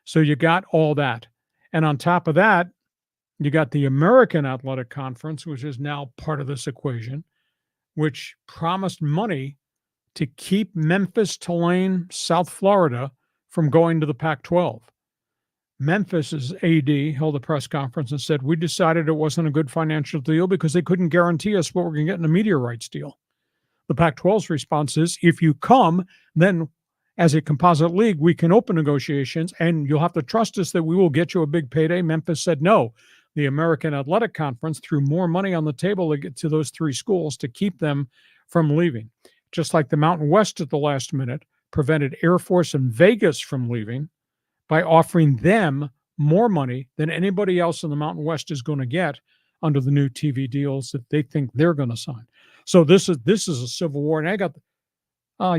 So you got all that. And on top of that, you got the American Athletic Conference, which is now part of this equation, which promised money to keep Memphis, Tulane, South Florida from going to the Pac-12. Memphis's AD held a press conference and said, we decided it wasn't a good financial deal because they couldn't guarantee us what we're going to get in a media rights deal. The Pac-12's response is, if you come, then as a composite league, we can open negotiations and you'll have to trust us that we will get you a big payday. Memphis said no. The American Athletic Conference threw more money on the table to get to those three schools to keep them from leaving. Just like the Mountain West at the last minute prevented Air Force and Vegas from leaving by offering them more money than anybody else in the Mountain West is going to get under the new TV deals that they think they're going to sign. So this is a civil war. And I got,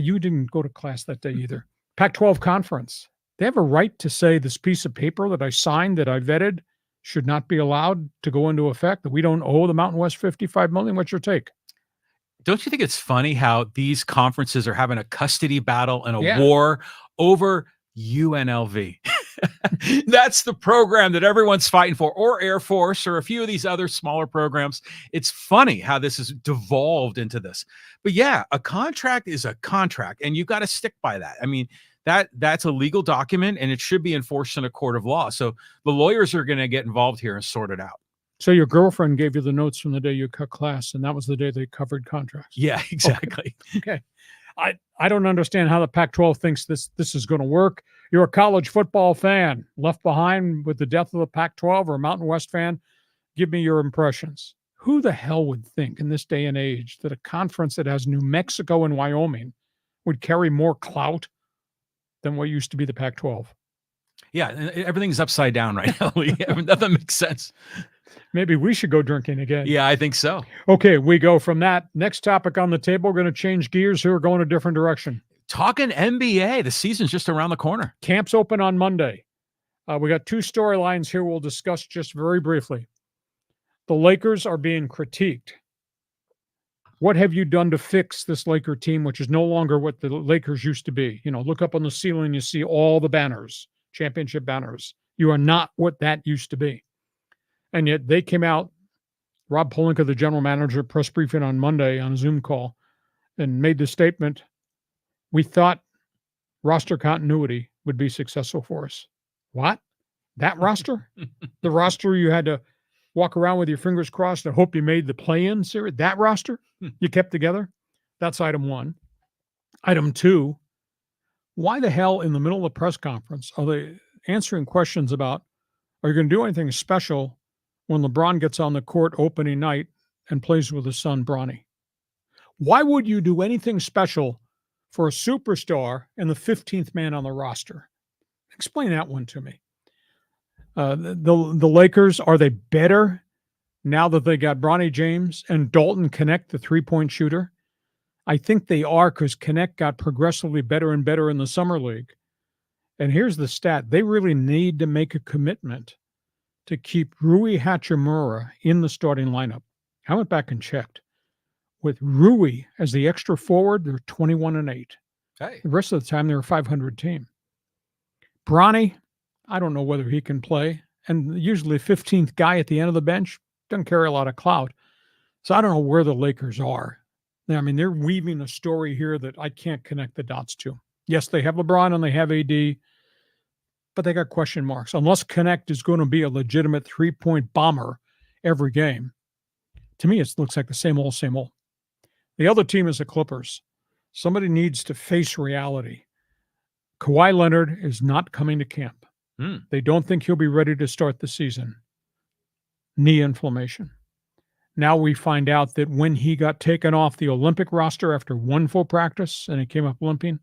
you didn't go to class that day either. Pac-12 conference. They have a right to say this piece of paper that I signed, that I vetted, should not be allowed to go into effect, that we don't owe the Mountain West $55 million. What's your take? Don't you think it's funny how these conferences are having a custody battle and a war over UNLV? That's the program that everyone's fighting for, or Air Force, or a few of these other smaller programs. It's funny how this has devolved into this. But yeah, a contract is a contract, and you've got to stick by that. I mean, that's a legal document, and it should be enforced in a court of law. So the lawyers are going to get involved here and sort it out. So your girlfriend gave you the notes from the day you cut class, and that was the day they covered contracts. Yeah, exactly. Okay. I don't understand how the Pac-12 thinks this is going to work. You're a college football fan left behind with the death of the Pac-12, or a Mountain West fan. Give me your impressions. Who the hell would think in this day and age that a conference that has New Mexico and Wyoming would carry more clout than what used to be the Pac-12? Yeah, everything's upside down right now. Nothing makes sense. Maybe we should go drinking again. Yeah, I think so. Okay, we go from that. Next topic on the table. We're going to change gears here. We're going a different direction. Talking NBA. The season's just around the corner. Camps open on Monday. We got two storylines here we'll discuss just very briefly. The Lakers are being critiqued. What have you done to fix this Laker team, which is no longer what the Lakers used to be? You know, look up on the ceiling, you see all the banners, championship banners. You are not what that used to be. And yet they came out, Rob Pelinka, the general manager, press briefing on Monday on a Zoom call, and made the statement, we thought roster continuity would be successful for us. What? That roster? The roster you had to walk around with your fingers crossed and hope you made the play-in series? That roster you kept together? That's item one. Item two, why the hell in the middle of the press conference are they answering questions about, are you going to do anything special when LeBron gets on the court opening night and plays with his son, Bronny? Why would you do anything special for a superstar and the 15th man on the roster? Explain that one to me. The Lakers, are they better now that they got Bronny James and Dalton Connect, the three-point shooter? I think they are, because Connect got progressively better and better in the summer league. And here's the stat. They really need to make a commitment to keep Rui Hachimura in the starting lineup. I went back and checked. With Rui as the extra forward, they're 21-8. Hey. The rest of the time, they're a 500 team. Bronny, I don't know whether he can play. And usually 15th guy at the end of the bench doesn't carry a lot of clout. So I don't know where the Lakers are. I mean, they're weaving a story here that I can't connect the dots to. Yes, they have LeBron and they have AD, but they got question marks. Unless Connect is going to be a legitimate three-point bomber every game, to me, it looks like the same old, same old. The other team is the Clippers. Somebody needs to face reality. Kawhi Leonard is not coming to camp. They don't think he'll be ready to start the season. Knee inflammation. Now we find out that when he got taken off the Olympic roster after one full practice and he came up limping,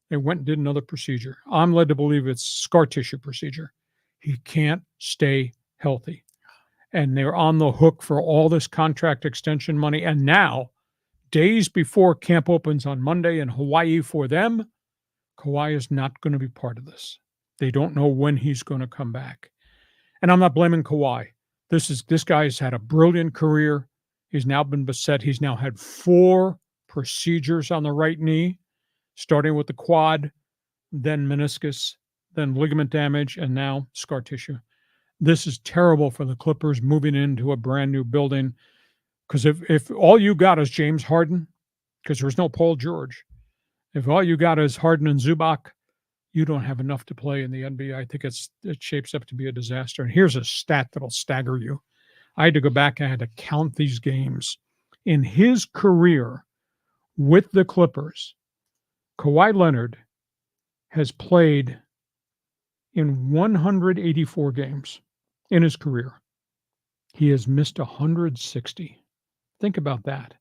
they went and did another procedure. I'm led to believe it's scar tissue procedure. He can't stay healthy. and they're on the hook for all this contract extension money. And now, days before camp opens on Monday in Hawaii for them, Kawhi is not going to be part of this. They don't know when he's going to come back. And I'm not blaming Kawhi. This guy's had a brilliant career. He's now been beset. He's now had 4 procedures on the right knee, starting with the quad, then meniscus, then ligament damage, and now scar tissue. This is terrible for the Clippers moving into a brand new building. Because if all you got is James Harden, because there's no Paul George, if all you got is Harden and Zubac, you don't have enough to play in the NBA. I think it shapes up to be a disaster. And here's a stat that'll stagger you. I had to go back. I had to count these games. In his career with the Clippers, Kawhi Leonard has played in 184 games in his career. He has missed 160. Think about that.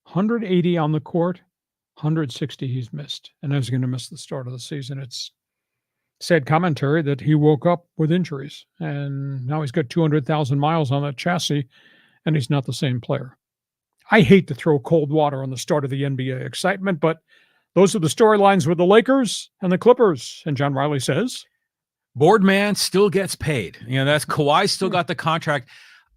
180 on the court, 160 he's missed. And I was going to miss the start of the season. It's sad commentary that he woke up with injuries, and now he's got 200,000 miles on that chassis, and he's not the same player. I hate to throw cold water on the start of the NBA excitement, but those are the storylines with the Lakers and the Clippers. And John Riley says, Boardman still gets paid. That's Kawhi still got the contract.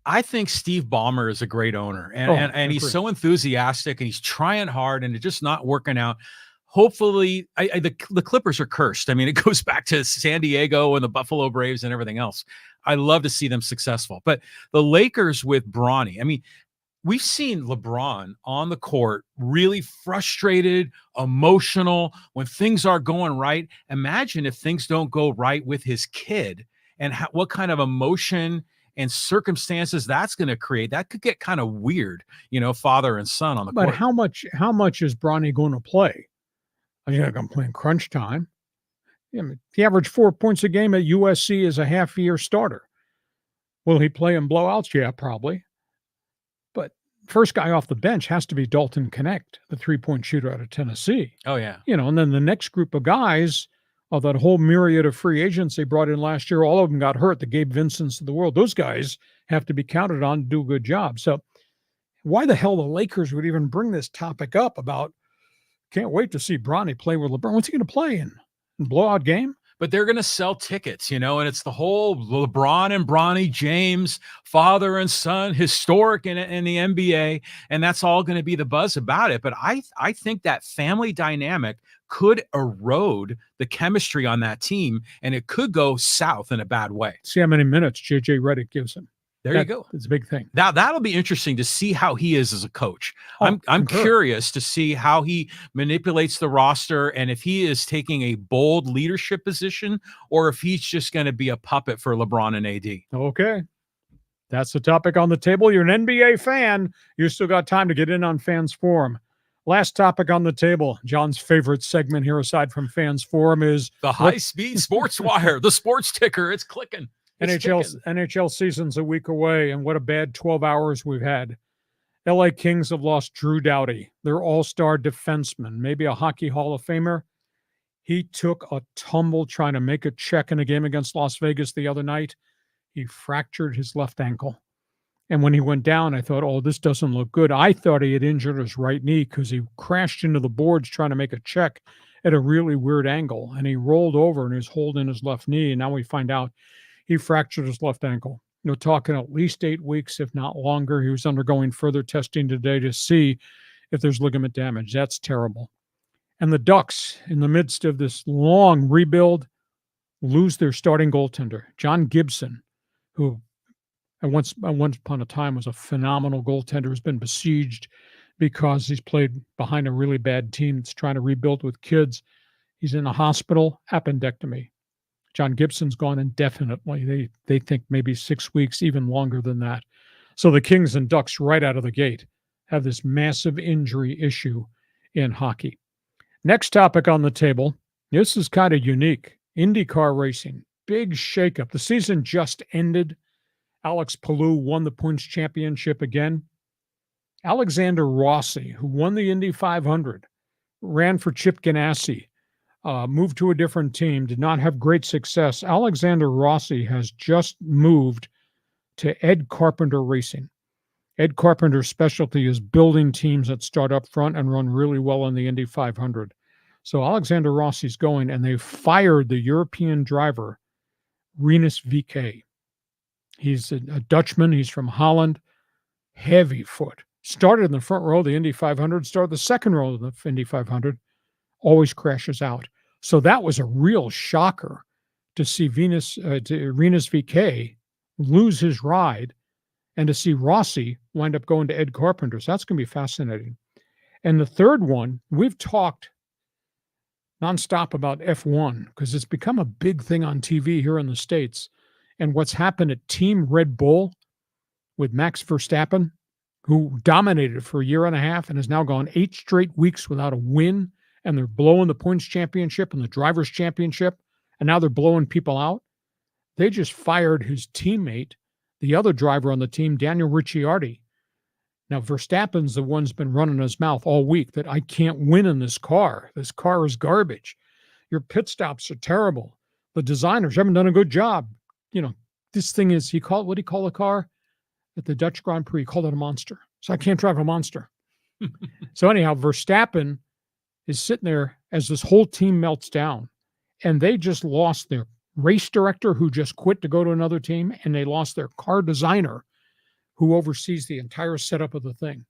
I think Steve Ballmer is a great owner, and he's so enthusiastic, and he's trying hard, and it's just not working out. Hopefully, the Clippers are cursed. I mean, it goes back to San Diego and the Buffalo Braves and everything else. I love to see them successful. But the Lakers with Bronny, I mean, we've seen LeBron on the court really frustrated, emotional, when things aren't going right. Imagine if things don't go right with his kid, and what kind of emotion and circumstances that's going to create. That could get kind of weird, father and son on the court. But how much is Bronny going to play? He's not going to play in crunch time. I mean, he averaged 4 points a game at USC as a half-year starter. Will he play in blowouts? Yeah, probably. But first guy off the bench has to be Dalton Connect, the three-point shooter out of Tennessee. Oh, yeah. And then the next group of guys, of that whole myriad of free agents they brought in last year, all of them got hurt. The Gabe Vincents of the world. Those guys have to be counted on to do a good job. So why the hell the Lakers would even bring this topic up about, can't wait to see Bronny play with LeBron. What's he going to play in? Blowout game? But they're going to sell tickets, and it's the whole LeBron and Bronny James, father and son, historic in the NBA, and that's all going to be the buzz about it. But I think that family dynamic could erode the chemistry on that team, and it could go south in a bad way. See how many minutes J.J. Redick gives him. There you go. It's a big thing. That'll be interesting to see how he is as a coach. I'm curious to see how he manipulates the roster, and if he is taking a bold leadership position or if he's just going to be a puppet for LeBron and AD. Okay. That's the topic on the table. You're an NBA fan. You still got time to get in on Fans Forum. Last topic on the table, John's favorite segment here aside from Fans Forum is the high-speed sports wire, the sports ticker. It's clicking. NHL season's a week away, and what a bad 12 hours we've had. LA Kings have lost Drew Doughty, their all-star defenseman, maybe a Hockey Hall of Famer. He took a tumble trying to make a check in a game against Las Vegas the other night. He fractured his left ankle. And when he went down, I thought, oh, this doesn't look good. I thought he had injured his right knee because he crashed into the boards trying to make a check at a really weird angle. And he rolled over and he was holding his left knee. And now we find out he fractured his left ankle. Talking at least 8 weeks, if not longer. He was undergoing further testing today to see if there's ligament damage. That's terrible. And the Ducks, in the midst of this long rebuild, lose their starting goaltender, John Gibson, who at once upon a time was a phenomenal goaltender, has been besieged because he's played behind a really bad team that's trying to rebuild with kids. He's in the hospital, appendectomy. John Gibson's gone indefinitely. They think maybe 6 weeks, even longer than that. So the Kings and Ducks right out of the gate have this massive injury issue in hockey. Next topic on the table. This is kind of unique. IndyCar racing. Big shakeup. The season just ended. Alex Palou won the points championship again. Alexander Rossi, who won the Indy 500, ran for Chip Ganassi, moved to a different team, did not have great success. Alexander Rossi has just moved to Ed Carpenter Racing. Ed Carpenter's specialty is building teams that start up front and run really well in the Indy 500. So Alexander Rossi's going, and they fired the European driver, Rinus VK. He's a Dutchman. He's from Holland. Heavy foot. Started in the front row of the Indy 500, started the second row of the Indy 500, always crashes out. So that was a real shocker to see Rinus VK lose his ride and to see Rossi wind up going to Ed Carpenter. So that's going to be fascinating. And the third one, we've talked nonstop about F1 because it's become a big thing on TV here in the States. And what's happened at Team Red Bull with Max Verstappen, who dominated for a year and a half and has now gone 8 straight weeks without a win, and they're blowing the points championship and the drivers' championship, and now they're blowing people out. They just fired his teammate, the other driver on the team, Daniel Ricciardi. Now, Verstappen's the one's been running his mouth all week that I can't win in this car. This car is garbage. Your pit stops are terrible. The designers haven't done a good job. You know, this thing is, what do you call the car? At the Dutch Grand Prix, he called it a monster. So I can't drive a monster. So anyhow, Verstappen is sitting there as this whole team melts down. And they just lost their race director who just quit to go to another team. And they lost their car designer who oversees the entire setup of the thing.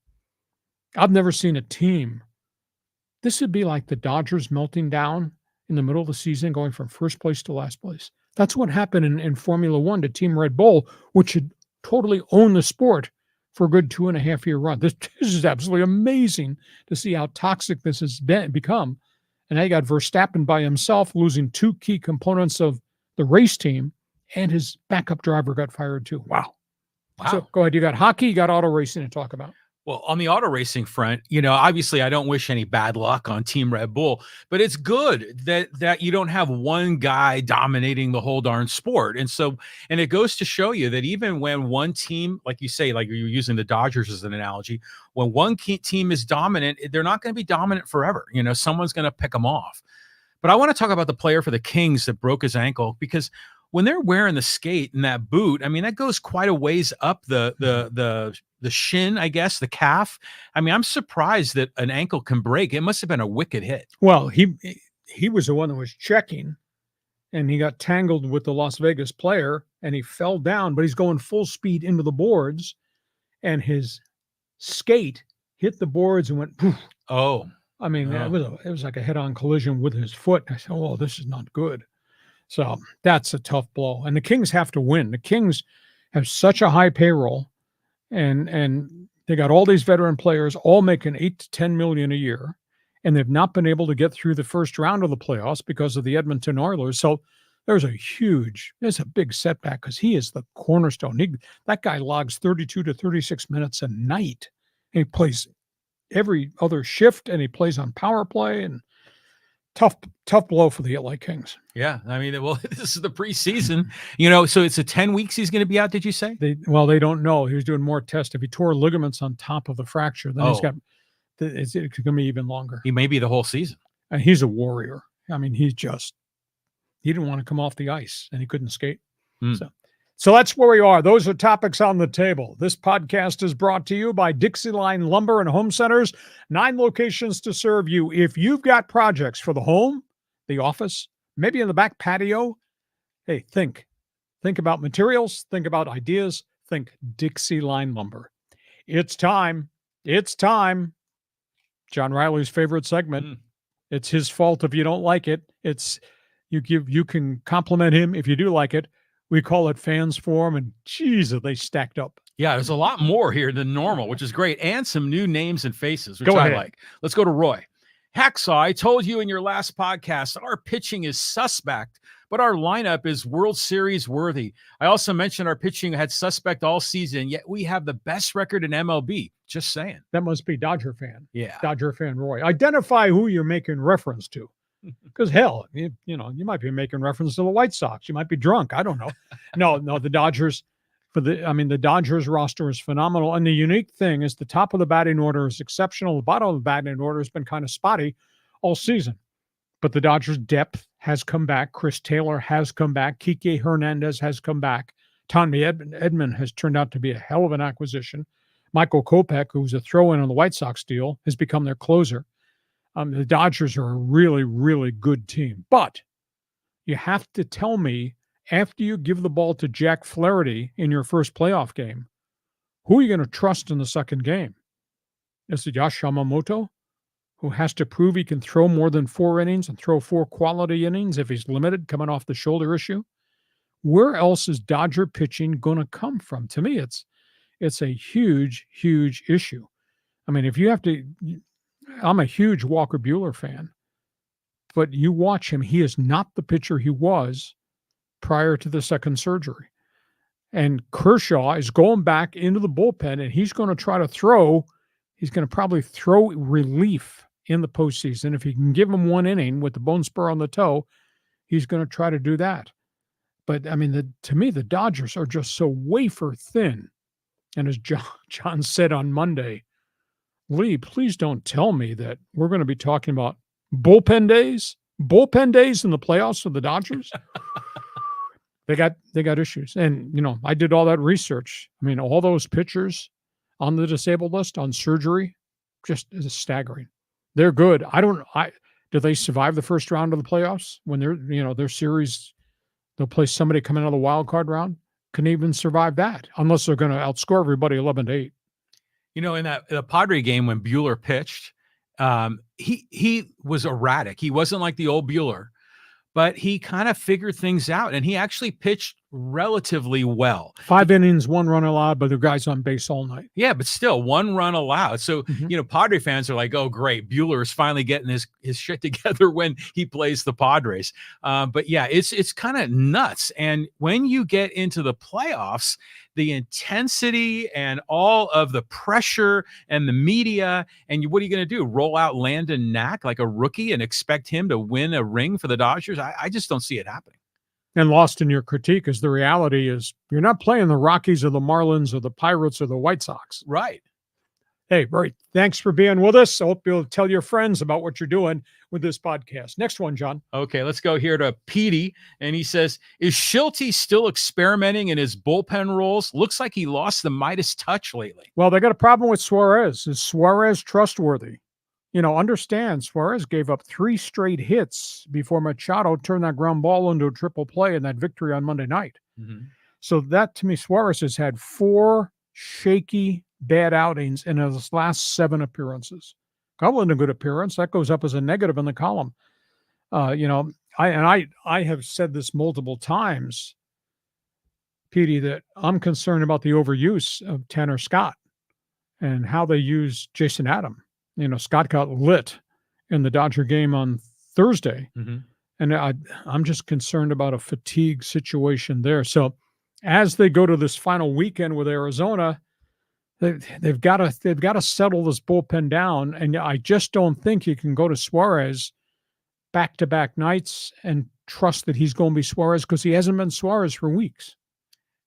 I've never seen a team. This would be like the Dodgers melting down in the middle of the season, going from first place to last place. That's what happened in Formula One to Team Red Bull, which had totally owned the sport for a good 2.5-year run. This is absolutely amazing to see how toxic this has become. And now you got Verstappen by himself, losing 2 key components of the race team, and his backup driver got fired too. Wow. So go ahead. You got hockey, you got auto racing to talk about. Well, on the auto racing front, you know, obviously I don't wish any bad luck on Team Red Bull, but it's good that you don't have one guy dominating the whole darn sport. And it goes to show you that even when one team, like you say, like you're using the Dodgers as an analogy, when one team is dominant, they're not going to be dominant forever. You know, someone's going to pick them off. But I want to talk about the player for the Kings that broke his ankle, because when they're wearing the skate and that boot, I mean, that goes quite a ways up the shin, I guess, the calf. I mean, I'm surprised that an ankle can break. It must have been a wicked hit. Well, he was the one that was checking, and he got tangled with the Las Vegas player, and he fell down, but he's going full speed into the boards, and his skate hit the boards and went poof. Oh. I mean, it was like a head-on collision with his foot. I said, oh, this is not good. So that's a tough blow. And the Kings have to win. The Kings have such a high payroll, and they got all these veteran players all making $8 to $10 million a year, and they've not been able to get through the first round of the playoffs because of the Edmonton Oilers. So there's a big setback because he is the cornerstone. That guy logs 32 to 36 minutes a night. And he plays every other shift, and he plays on power play, and tough blow for the LA Kings. Yeah, I mean, well, this is the preseason, you know, so it's 10 weeks he's going to be out, did you say? They don't know. He was doing more tests. If he tore ligaments on top of the fracture, then it's going to be even longer. He may be the whole season. And he's a warrior. I mean, he didn't want to come off the ice, and he couldn't skate. So that's where we are. Those are topics on the table. This podcast is brought to you by Dixieline Lumber and Home Centers. 9 locations to serve you. If you've got projects for the home, the office, maybe in the back patio, hey, think about materials, think about ideas, think Dixieline Lumber. It's time. John Riley's favorite segment. It's his fault if you don't like it. You can compliment him if you do like it. We call it Fans Forum, and geez, are they stacked up. Yeah, there's a lot more here than normal, which is great, and some new names and faces, which Go I ahead. like. Let's go to Roy. Hacksaw, I told you in your last podcast, our pitching is suspect, but our lineup is World Series worthy. I also mentioned our pitching had suspect all season, yet we have the best record in MLB. Just saying. That must be Dodger fan. Yeah. Dodger fan Roy. Identify who you're making reference to. Because hell, you might be making reference to the White Sox. You might be drunk. I don't know. No, the Dodgers. The Dodgers roster is phenomenal. And the unique thing is the top of the batting order is exceptional. The bottom of the batting order has been kind of spotty all season. But the Dodgers' depth has come back. Chris Taylor has come back. Kike Hernandez has come back. Tommy Edman has turned out to be a hell of an acquisition. Michael Kopech, who's a throw-in on the White Sox deal, has become their closer. The Dodgers are a really, really good team. But you have to tell me, after you give the ball to jackflaherty in your first playoff game, who are you going to trust in the second game? Is it YAMAMOto, who has to prove he can throw more than 4 innings and throw 4 quality innings if he's limited coming off the shoulder issue? Where else is Dodger pitching going to come from? To me, it's a huge, huge issue. I mean, if you have to, I'm a huge Walker Buehler fan, but you watch him, he is not the pitcher he was prior to the second surgery. And Kershaw is going back into the bullpen, and he's going to try to throw, he's going to probably throw relief in the postseason. If he can give him 1 inning with the bone spur on the toe, he's going to try to do that. But, I mean, to me, the Dodgers are just so wafer thin. And as John said on Monday, Lee, please don't tell me that we're going to be talking about bullpen days in the playoffs for the Dodgers. They got issues. And, I did all that research. I mean, all those pitchers on the disabled list on surgery just is staggering. They're good. Do they survive the first round of the playoffs when their series, they'll play somebody coming out of the wild card round? Can even survive that unless they're going to outscore everybody 11-8. In the Padre game when Buehler pitched, he was erratic. He wasn't like the old Buehler, but he kind of figured things out, and he actually pitched relatively well. 5 innings, 1 run allowed, but the guy's on base all night. Yeah, but still 1 run allowed. So, Padre fans are like, oh, great. Buehler is finally getting his shit together when he plays the Padres. But yeah, it's kind of nuts. And when you get into the playoffs, the intensity and all of the pressure and the media, and what are you going to do? Roll out Landon Knack like a rookie and expect him to win a ring for the Dodgers? I just don't see it happening. And lost in your critique is the reality is you're not playing the Rockies or the Marlins or the Pirates or the White Sox. Right. Hey, Barry, thanks for being with us. I hope you'll tell your friends about what you're doing with this podcast. Next one, John. Okay, let's go here to Petey. And he says, is Shilty still experimenting in his bullpen roles? Looks like he lost the Midas touch lately. Well, they got a problem with Suarez. Is Suarez trustworthy? Understand Suarez gave up 3 straight hits before Machado turned that ground ball into a triple play in that victory on Monday night. Mm-hmm. So that, to me, Suarez has had 4 shaky, bad outings in his last 7 appearances. Couple a good appearance. That goes up as a negative in the column. I have said this multiple times, Petey, that I'm concerned about the overuse of Tanner Scott and how they use Jason Adam. Scott got lit in the Dodger game on Thursday, and I'm just concerned about a fatigue situation there. So as they go to this final weekend with Arizona, they've got to settle this bullpen down, and I just don't think you can go to Suarez back-to-back nights and trust that he's going to be Suarez because he hasn't been Suarez for weeks.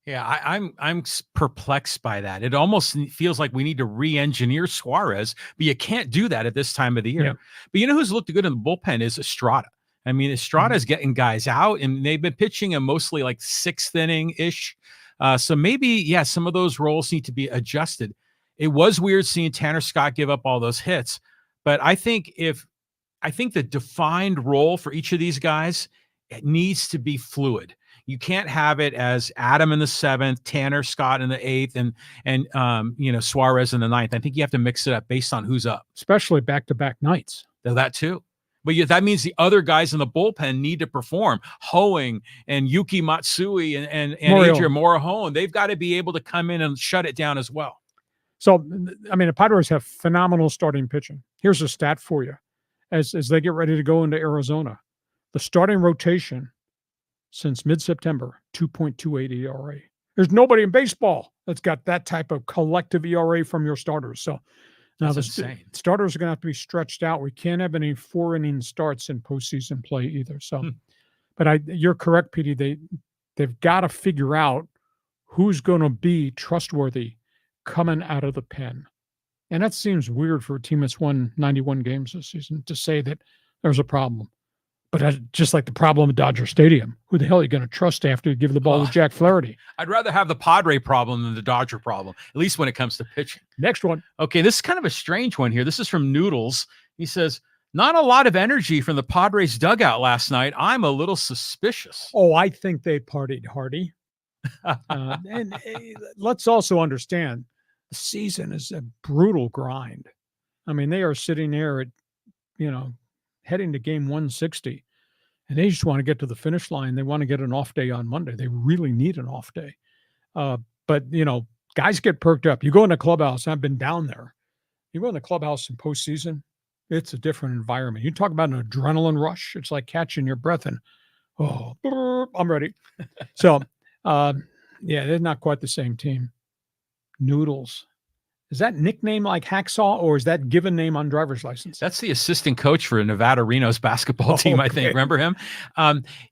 Yeah, I'm perplexed by that. It almost feels like we need to re-engineer Suarez, but you can't do that at this time of the year. Yeah. But who's looked good in the bullpen is Estrada. I mean, Estrada's getting guys out, and they've been pitching him mostly like 6th inning-ish. So maybe, some of those roles need to be adjusted. It was weird seeing Tanner Scott give up all those hits, but I think the defined role for each of these guys, it needs to be fluid. You can't have it as Adam in the 7th, Tanner Scott in the 8th, and Suarez in the 9th. I think you have to mix it up based on who's up, especially back-to-back nights. That too. But that means the other guys in the bullpen need to perform. Hoeing and Yuki Matsui and Adrian Morejon, they've got to be able to come in and shut it down as well. So, I mean, the Padres have phenomenal starting pitching. Here's a stat for you. As they get ready to go into Arizona, the starting rotation since mid-September, 2.28 ERA. There's nobody in baseball that's got that type of collective ERA from your starters. So now the starters are going to have to be stretched out. We can't have any 4-inning starts in postseason play either. So, but you're correct, Petey. They've got to figure out who's going to be trustworthy coming out of the pen. And that seems weird for a team that's won 91 games this season to say that there's a problem. But just like the problem at Dodger Stadium, who the hell are you going to trust after you give the ball to Jack Flaherty? I'd rather have the Padre problem than the Dodger problem, at least when it comes to pitching. Next one. Okay, this is kind of a strange one here. This is from Noodles. He says, not a lot of energy from the Padres dugout last night. I'm a little suspicious. Oh, I think they partied hardy. And let's also understand the season is a brutal grind. I mean, they are sitting there at, heading to game 160, and they just want to get to the finish line. They want to get an off day on Monday. They really need an off day. But, guys get perked up. You go in the clubhouse. I've been down there. You go in the clubhouse in postseason, it's a different environment. You talk about an adrenaline rush. It's like catching your breath and, I'm ready. So, they're not quite the same team. Noodles. Is that nickname like Hacksaw, or is that given name on driver's license? That's the assistant coach for Nevada Reno's basketball team, I think. Remember him?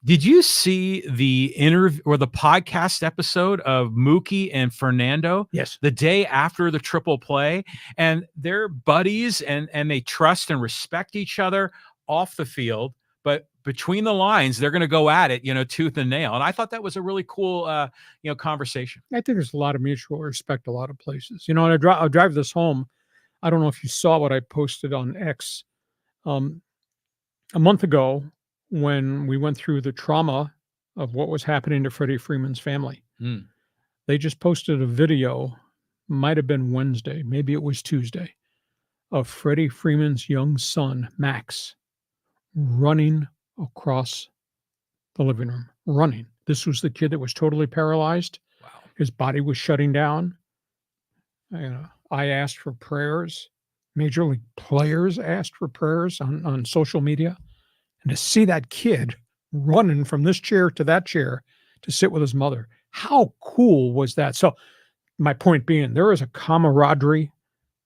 Did you see the interview or the podcast episode of Mookie and Fernando? Yes. The day after the triple play, and they're buddies and they trust and respect each other off the field, but between the lines, they're going to go at it, tooth and nail. And I thought that was a really cool, conversation. I think there's a lot of mutual respect a lot of places. And I drive this home. I don't know if you saw what I posted on X a month ago when we went through the trauma of what was happening to Freddie Freeman's family. They just posted a video, might have been Wednesday, maybe it was Tuesday, of Freddie Freeman's young son, Max, running across the living room, running. This was the kid that was totally paralyzed. Wow. His body was shutting down. I asked for prayers. Major league players asked for prayers on social media. And to see that kid running from this chair to that chair to sit with his mother, how cool was that? So my point being, there is a camaraderie.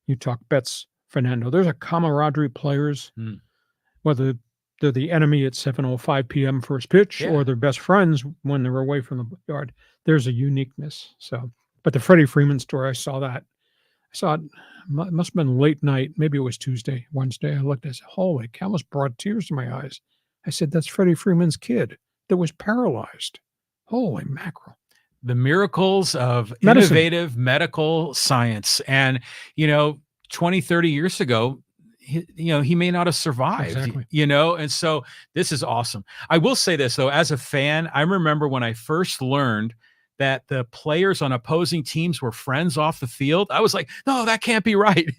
You talk Betts, Fernando. There's a camaraderie players, whether they're the enemy at 7:05 p.m. first pitch, or they're best friends when they're away from the yard. There's a uniqueness. So, but the Freddie Freeman story, I saw it. Must have been late night. Maybe it was Tuesday, Wednesday. I looked, I said, holy cow, almost brought tears to my eyes. I said, that's Freddie Freeman's kid that was paralyzed. Holy mackerel. The miracles of Medicine. Innovative medical science. And, 20, 30 years ago, he may not have survived, Exactly. and so this is awesome. I will say this though, as a fan, I remember when I first learned that the players on opposing teams were friends off the field. I was like, no, that can't be right.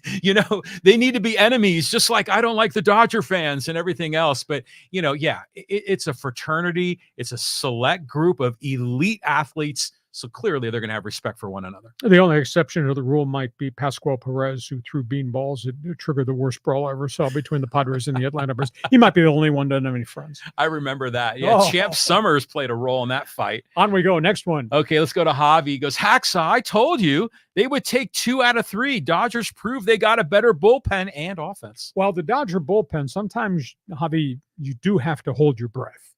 They need to be enemies, just like I don't like the Dodger fans and everything else. But, it's a fraternity. It's a select group of elite athletes. So clearly they're going to have respect for one another. The only exception to the rule might be Pascual Perez, who threw beanballs. It triggered the worst brawl I ever saw between the Padres and the Atlanta Braves. He might be the only one that doesn't have any friends. I remember that. Yeah, Champ Summers played a role in that fight. On we go. Next one. Okay, let's go to Javi. He goes, Hacksaw, I told you they would take 2 out of 3. Dodgers proved they got a better bullpen and offense. Well, the Dodger bullpen, sometimes, Javi, you do have to hold your breath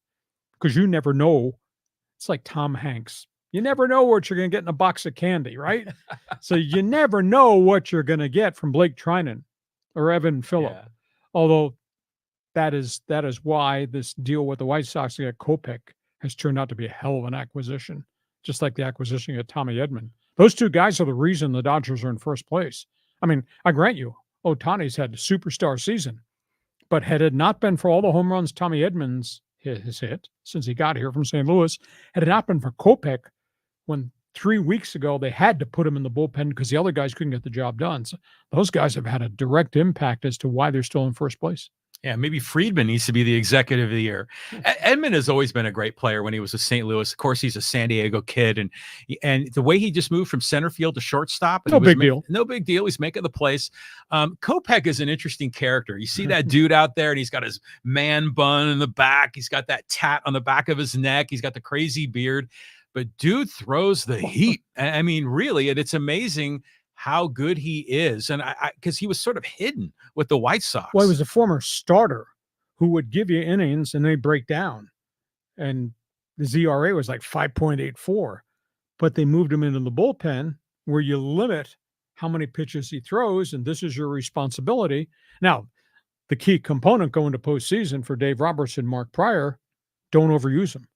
because you never know. It's like Tom Hanks. You never know what you're going to get in a box of candy, right? So you never know what you're going to get from Blake Trinan or Evan Phillip. Yeah. Although that is why this deal with the White Sox to get Kopech has turned out to be a hell of an acquisition, just like the acquisition of Tommy Edman. Those two guys are the reason the Dodgers are in first place. I mean, I grant you, Ohtani's had a superstar season, but had it not been for all the home runs Tommy Edman's has hit since he got here from St. Louis, had it not been for Kopech, when 3 weeks ago they had to put him in the bullpen because the other guys couldn't get the job done. So those guys have had a direct impact as to why they're still in first place. Yeah, maybe Friedman needs to be the executive of the year. Edman has always been a great player when he was with St. Louis. Of course, he's a San Diego kid, and the way he just moved from center field to shortstop, no big deal. No big deal. He's making the place. Kopech is an interesting character. You see that dude out there, and he's got his man bun in the back. He's got that tat on the back of his neck. He's got the crazy beard. But dude throws the heat. I mean, really, and it's amazing how good he is. And because he was sort of hidden with the White Sox. Well, he was a former starter who would give you innings and they break down. And the ZRA was like 5.84. But they moved him into the bullpen where you limit how many pitches he throws, and this is your responsibility. Now, the key component going to postseason for Dave Roberts and Mark Pryor, don't overuse him.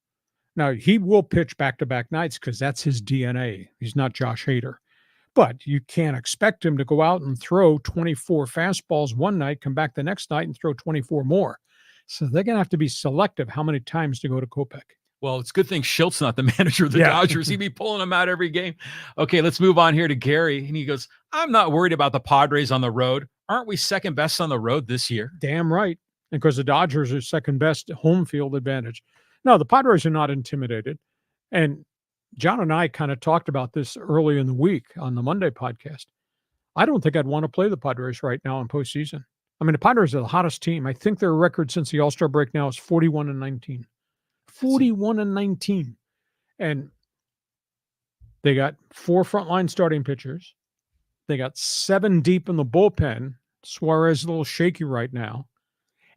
Now, he will pitch back-to-back nights because that's his DNA. He's not Josh Hader. But you can't expect him to go out and throw 24 fastballs one night, come back the next night and throw 24 more. So they're going to have to be selective how many times to go to Kopech. Well, it's a good thing Shilt's not the manager of the Dodgers. He'd be pulling them out every game. Okay, let's move on here to Gary. And he goes, I'm not worried about the Padres on the road. Aren't we second best on the road this year? Damn right. Because the Dodgers are second best home field advantage. No, the Padres are not intimidated. And John and I kind of talked about this early in the week on the Monday podcast. I don't think I'd want to play the Padres right now in postseason. I mean, the Padres are the hottest team. I think their record since the All-Star break now is 41-19. 41-19. And they got 4 frontline starting pitchers. They got 7 deep in the bullpen. Suarez is a little shaky right now.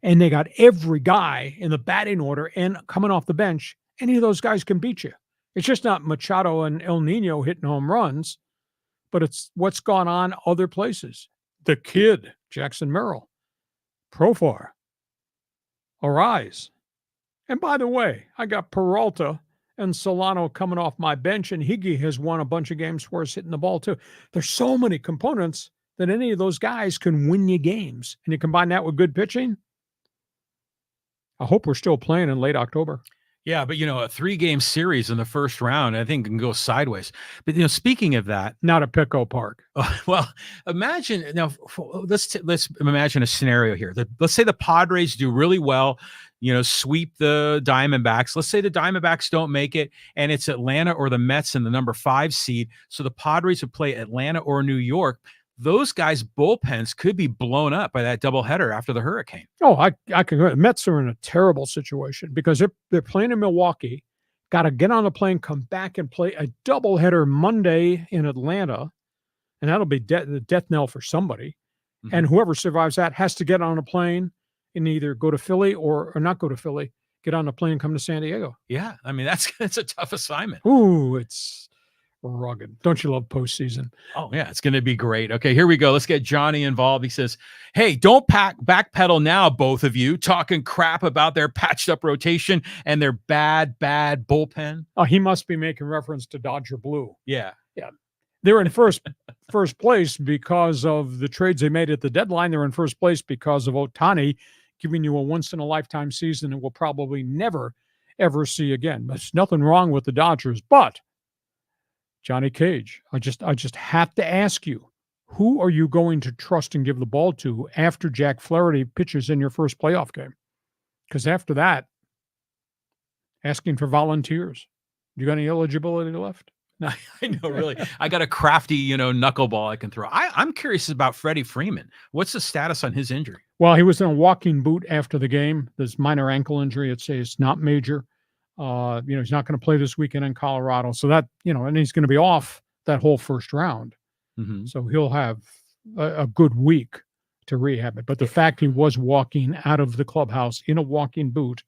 And they got every guy in the batting order and coming off the bench. Any of those guys can beat you. It's just not Machado and El Nino hitting home runs, but it's what's gone on other places. The kid, Jackson Merrill, Profar, Arise. And by the way, I got Peralta and Solano coming off my bench, and Higgy has won a bunch of games for us hitting the ball too. There's so many components that any of those guys can win you games. And you combine that with good pitching, I hope we're still playing in late October. Yeah, but, a 3-game series in the first round, I think can go sideways. But, speaking of that. Not at Petco Park. Well, imagine, now, let's imagine a scenario here. Let's say the Padres do really well, sweep the Diamondbacks. Let's say the Diamondbacks don't make it, and it's Atlanta or the Mets in the number 5 seed. So the Padres would play Atlanta or New York. Those guys' bullpens could be blown up by that doubleheader after the hurricane. Oh, I can go. The Mets are in a terrible situation because they're playing in Milwaukee, got to get on the plane, come back and play a doubleheader Monday in Atlanta, and that'll be the death knell for somebody. Mm-hmm. And whoever survives that has to get on a plane and either go to Philly or not go to Philly, get on a plane and come to San Diego. Yeah, I mean, that's a tough assignment. Ooh, it's rugged. Don't you love postseason? Oh, yeah, it's going to be great. Okay, here we go. Let's get Johnny involved. He says, hey, don't backpedal now, both of you, talking crap about their patched up rotation and their bad bullpen. Oh, he must be making reference to Dodger Blue. Yeah. They're in first place because of the trades they made at the deadline. They're in first place because of Ohtani giving you a once-in-a-lifetime season and we'll probably never, ever see again. There's nothing wrong with the Dodgers, but Johnny Cage, I just have to ask you, who are you going to trust and give the ball to after Jack Flaherty pitches in your first playoff game? Because after that, asking for volunteers. You got any eligibility left? No, I know, really. I got a crafty, knuckleball I can throw. I'm curious about Freddie Freeman. What's the status on his injury? Well, he was in a walking boot after the game. There's minor ankle injury. It's not major. He's not going to play this weekend in Colorado. So that, and he's going to be off that whole first round. Mm-hmm. So he'll have a good week to rehab it. But the fact he was walking out of the clubhouse in a walking boot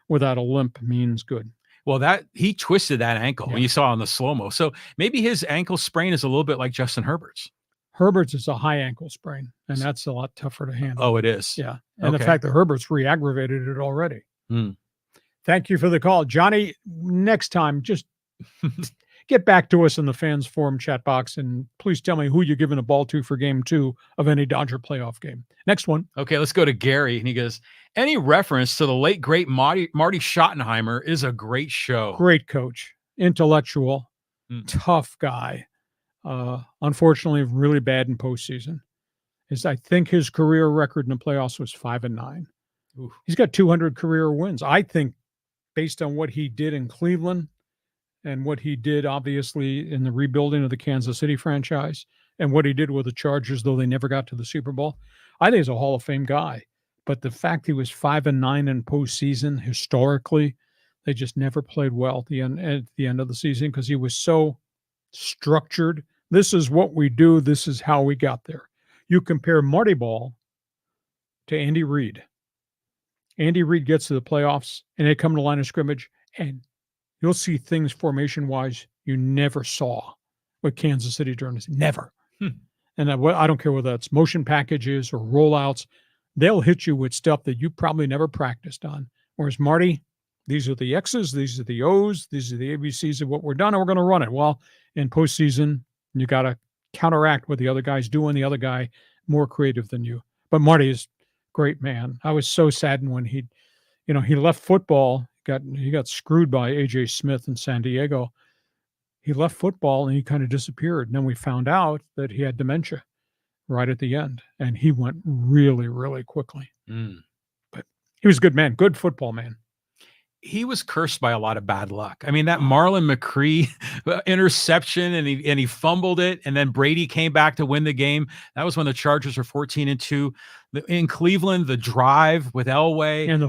without a limp means good. Well, he twisted that ankle when you saw on the slow-mo. So maybe his ankle sprain is a little bit like Justin Herbert's. Herbert's is a high ankle sprain, and that's a lot tougher to handle. Oh, it is? Yeah. And the fact that Herbert's re-aggravated it already. Mm. Thank you for the call. Johnny, next time, just get back to us in the fans forum chat box, and please tell me who you're giving the ball to for game 2 of any Dodger playoff game. Next one. Okay, let's go to Gary. And he goes, any reference to the late, great Marty Schottenheimer is a great show. Great coach, intellectual, tough guy. Unfortunately, really bad in postseason. I think his career record in the playoffs was 5-9. Oof. He's got 200 career wins. I think based on what he did in Cleveland and what he did, obviously, in the rebuilding of the Kansas City franchise and what he did with the Chargers, though they never got to the Super Bowl, I think he's a Hall of Fame guy. But the fact he was 5-9 in postseason, historically, they just never played well at the end of the season because he was so structured. This is what we do. This is how we got there. You compare Marty Ball to Andy Reid. Andy Reid gets to the playoffs, and they come to the line of scrimmage, and you'll see things formation-wise you never saw with Kansas City during this. Never. And I don't care whether that's motion packages or rollouts. they'll hit you with stuff that you probably never practiced on. Whereas Marty, these are the X's, these are the O's, these are the ABCs of what we're done, and we're going to run it. Well, in postseason, you got to counteract what the other guy's doing, the other guy more creative than you. But Marty is great, man. I was so saddened when he left football, he got screwed by A.J. Smith in San Diego. He left football and he kind of disappeared. And then we found out that he had dementia right at the end, and he went really, really quickly. But he was a good man, good football man. He was cursed by a lot of bad luck. I mean, that Marlon McCree interception, and he fumbled it, and then Brady came back to win the game. That was when the Chargers were 14-2. In Cleveland, the drive with Elway and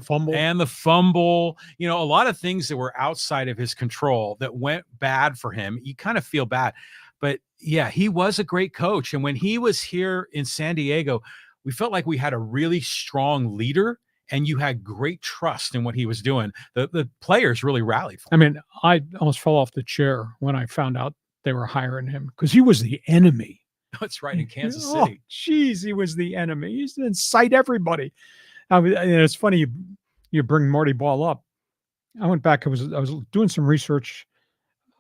the fumble. You know, a lot of things that were outside of his control that went bad for him. You kind of feel bad. But yeah, he was a great coach. And when he was here in San Diego, we felt like we had a really strong leader, and you had great trust in what he was doing. The players really rallied for him. I mean, I almost fell off the chair when I found out they were hiring him, because he was the enemy. That's right, in Kansas City. Jeez, he was the enemy. He used to incite everybody. It's funny you bring Marty Ball up. I went back. I was doing some research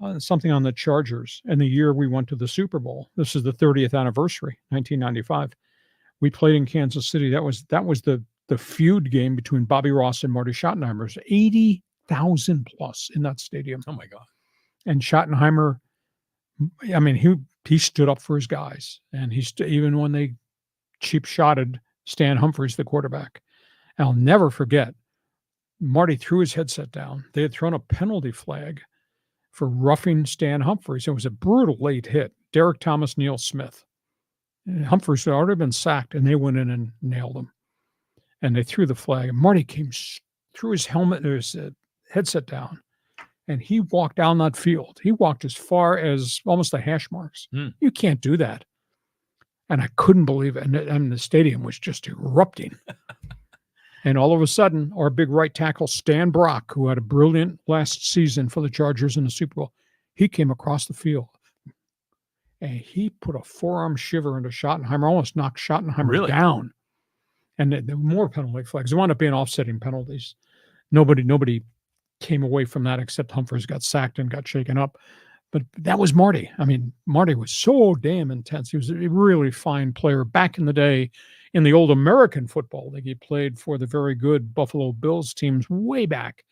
on something on the Chargers, and the year we went to the Super Bowl. This is the 30th anniversary, 1995. We played in Kansas City. That was the feud game between Bobby Ross and Marty Schottenheimer. It was 80,000 plus in that stadium. Oh my God. And Schottenheimer, I mean, he stood up for his guys, and even when they cheap shotted Stan Humphries, the quarterback. And I'll never forget, Marty threw his headset down. They had thrown a penalty flag for roughing Stan Humphries. It was a brutal late hit. Derek Thomas, Neil Smith. And Humphries had already been sacked, and they went in and nailed him. And they threw the flag, and Marty threw his headset down, and he walked down that field. He walked as far as almost the hash marks. You can't do that. And I couldn't believe it. And the stadium was just erupting. And all of a sudden, our big right tackle, Stan Brock, who had a brilliant last season for the Chargers in the Super Bowl, he came across the field. And he put a forearm shiver into Schottenheimer, almost knocked Schottenheimer down. And there were more penalty flags. There wound up being offsetting penalties. Nobody came away from that except Humphries got sacked and got shaken up. But that was Marty. I mean, Marty was so damn intense. He was a really fine player. Back in the day, in the old American Football League, he played for the very good Buffalo Bills teams way back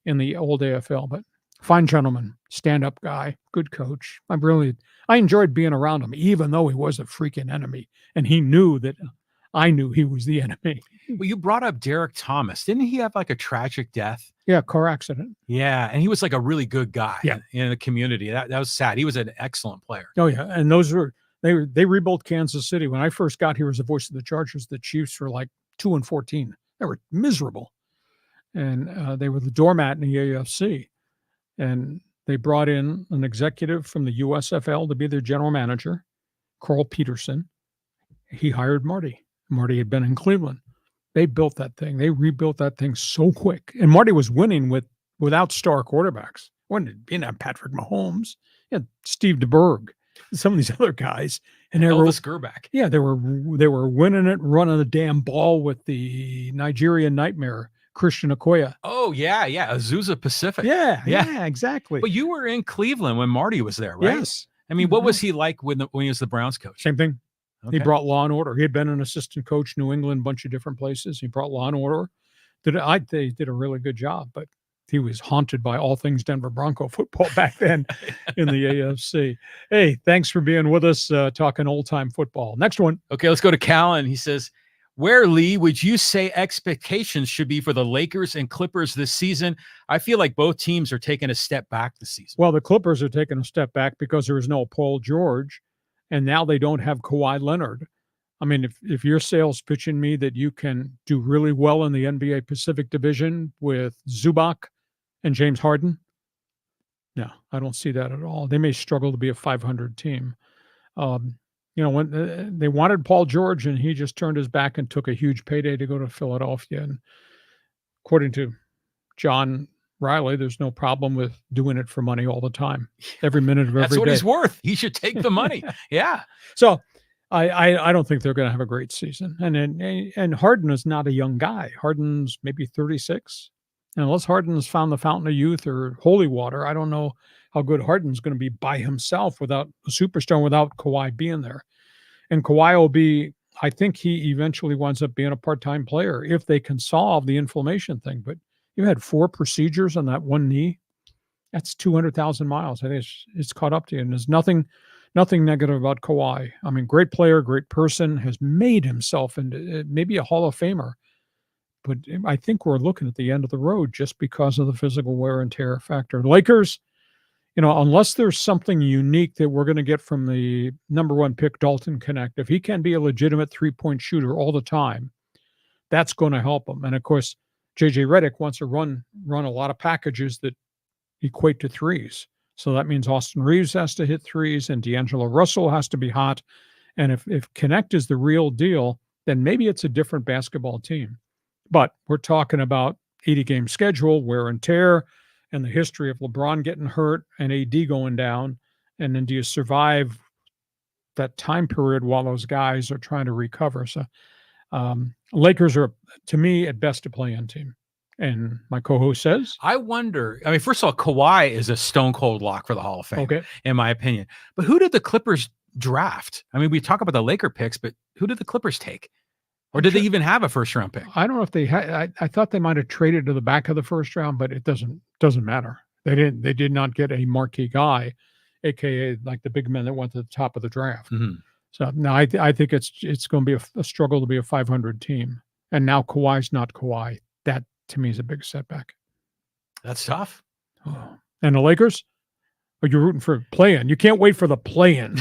in the old AFL. But fine gentleman, stand-up guy, good coach. I enjoyed being around him, even though he was a freaking enemy. And he knew that I knew he was the enemy. Well, you brought up Derek Thomas. Didn't he have like a tragic death? Yeah, car accident. Yeah, and he was like a really good guy in the community. That was sad. He was an excellent player. Oh yeah, and they rebuilt Kansas City. When I first got here as the voice of the Chargers, the Chiefs were like 2-14. They were miserable, and they were the doormat in the AFC. And they brought in an executive from the USFL to be their general manager, Carl Peterson. He hired Marty. Marty had been in Cleveland. They built that thing. They rebuilt that thing so quick. And Marty was winning without star quarterbacks. Didn't have Patrick Mahomes. He had Steve DeBerg, some of these other guys. And Elvis Gerback. Yeah, they were winning it, running the damn ball with the Nigerian nightmare, Christian Okoye. Oh, yeah. Azusa Pacific. Yeah, exactly. But you were in Cleveland when Marty was there, right? Yes. I mean, what was he like when he was the Browns coach? Same thing. Okay. He brought law and order. He had been an assistant coach, New England, a bunch of different places. He brought law and order. They did a really good job, but he was haunted by all things Denver Bronco football back then in the AFC. Hey, thanks for being with us, talking old-time football. Next one. Okay, let's go to Callan. He says, where, Lee, would you say expectations should be for the Lakers and Clippers this season? I feel like both teams are taking a step back this season. Well, the Clippers are taking a step back because there is no Paul George. And now they don't have Kawhi Leonard. I mean, if your sales pitching me that you can do really well in the NBA Pacific Division with Zubac and James Harden, no, I don't see that at all. They may struggle to be a 500 team. When they wanted Paul George, and he just turned his back and took a huge payday to go to Philadelphia. And according to John Riley, there's no problem with doing it for money all the time, every minute of every day. That's what he's worth. He should take the money. Yeah. So I don't think they're going to have a great season. And Harden is not a young guy. Harden's maybe 36. And unless Harden's found the fountain of youth or holy water, I don't know how good Harden's going to be by himself without a superstar, without Kawhi being there. And Kawhi will be, I think he eventually winds up being a part-time player if they can solve the inflammation thing. But you had 4 procedures on that one knee. That's 200,000 miles. I think it's caught up to you. And there's nothing negative about Kawhi. I mean, great player, great person, has made himself into maybe a Hall of Famer. But I think we're looking at the end of the road just because of the physical wear and tear factor. Lakers, unless there's something unique that we're going to get from the number 1 pick, Dalton Connect, if he can be a legitimate 3-point shooter all the time, that's going to help him. And of course, JJ Redick wants to run a lot of packages that equate to threes. So that means Austin Reeves has to hit threes and D'Angelo Russell has to be hot. And if Connect is the real deal, then maybe it's a different basketball team. But we're talking about 80-game schedule, wear and tear, and the history of LeBron getting hurt and AD going down. And then do you survive that time period while those guys are trying to recover? So Lakers are, to me, at best a play-in team. And my co-host says, I wonder, first of all, Kawhi is a stone cold lock for the Hall of Fame, in my opinion. But who did the Clippers draft? We talk about the Laker picks, but who did the Clippers take? Or did they even have a first-round pick? I don't know if they had. I thought they might have traded to the back of the first round, but it doesn't matter. They didn't. They did not get a marquee guy, aka like the big men that went to the top of the draft. Mm-hmm. So now I think it's going to be a struggle to be a 500 team. And now Kawhi's not Kawhi. That to me is a big setback. That's tough. Oh. And the Lakers? Are you rooting for play-in? You can't wait for the play-in.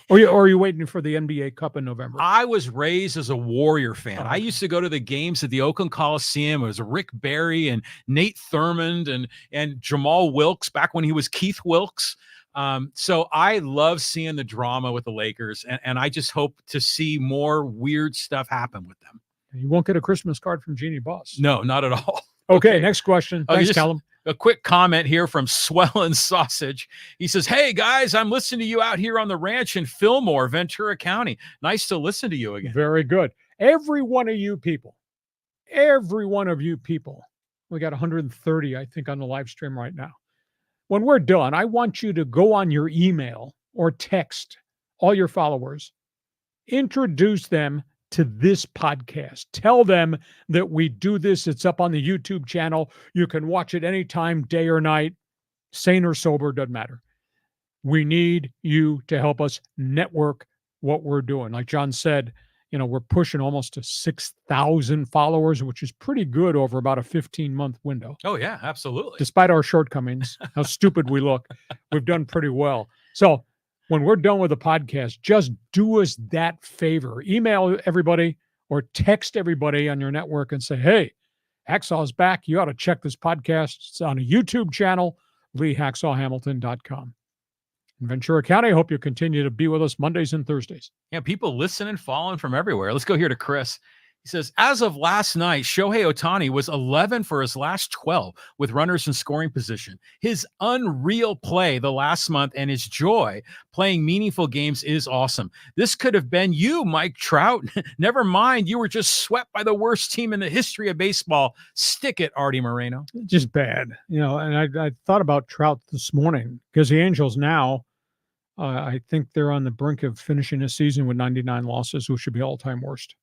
Or are you waiting for the NBA Cup in November? I was raised as a Warrior fan. I used to go to the games at the Oakland Coliseum. It was Rick Barry and Nate Thurmond and Jamal Wilkes back when he was Keith Wilkes. So I love seeing the drama with the Lakers, and I just hope to see more weird stuff happen with them. You won't get a Christmas card from Jeannie Buss. No, not at all. Okay, next question. Thanks, Callum. A quick comment here from Swellin' Sausage. He says, hey, guys, I'm listening to you out here on the ranch in Fillmore, Ventura County. Nice to listen to you again. Very good. Every one of you people, we got 130, I think, on the live stream right now. When we're done, I want you to go on your email or text all your followers, introduce them to this podcast. Tell them that we do this. It's up on the YouTube channel. You can watch it anytime, day or night, sane or sober, doesn't matter. We need you to help us network what we're doing. Like John said, we're pushing almost to 6,000 followers, which is pretty good over about a 15-month window. Oh, yeah, absolutely. Despite our shortcomings, how stupid we look, we've done pretty well. So when we're done with the podcast, just do us that favor. Email everybody or text everybody on your network and say, hey, Hacksaw's back. You ought to check this podcast. It's on a YouTube channel, LeeHacksawHamilton.com. In Ventura County, I hope you continue to be with us Mondays and Thursdays. Yeah, people listening, following from everywhere. Let's go here to Chris. He says, as of last night, Shohei was 11 for his last 12 with runners in scoring position. His unreal play the last month and his joy playing meaningful games is awesome. This could have been you, Mike Trout. Never mind, you were just swept by the worst team in the history of baseball. Stick it, Artie Moreno. Just bad. And I thought about Trout this morning because the Angels now, I think they're on the brink of finishing a season with 99 losses, which should be all-time worst.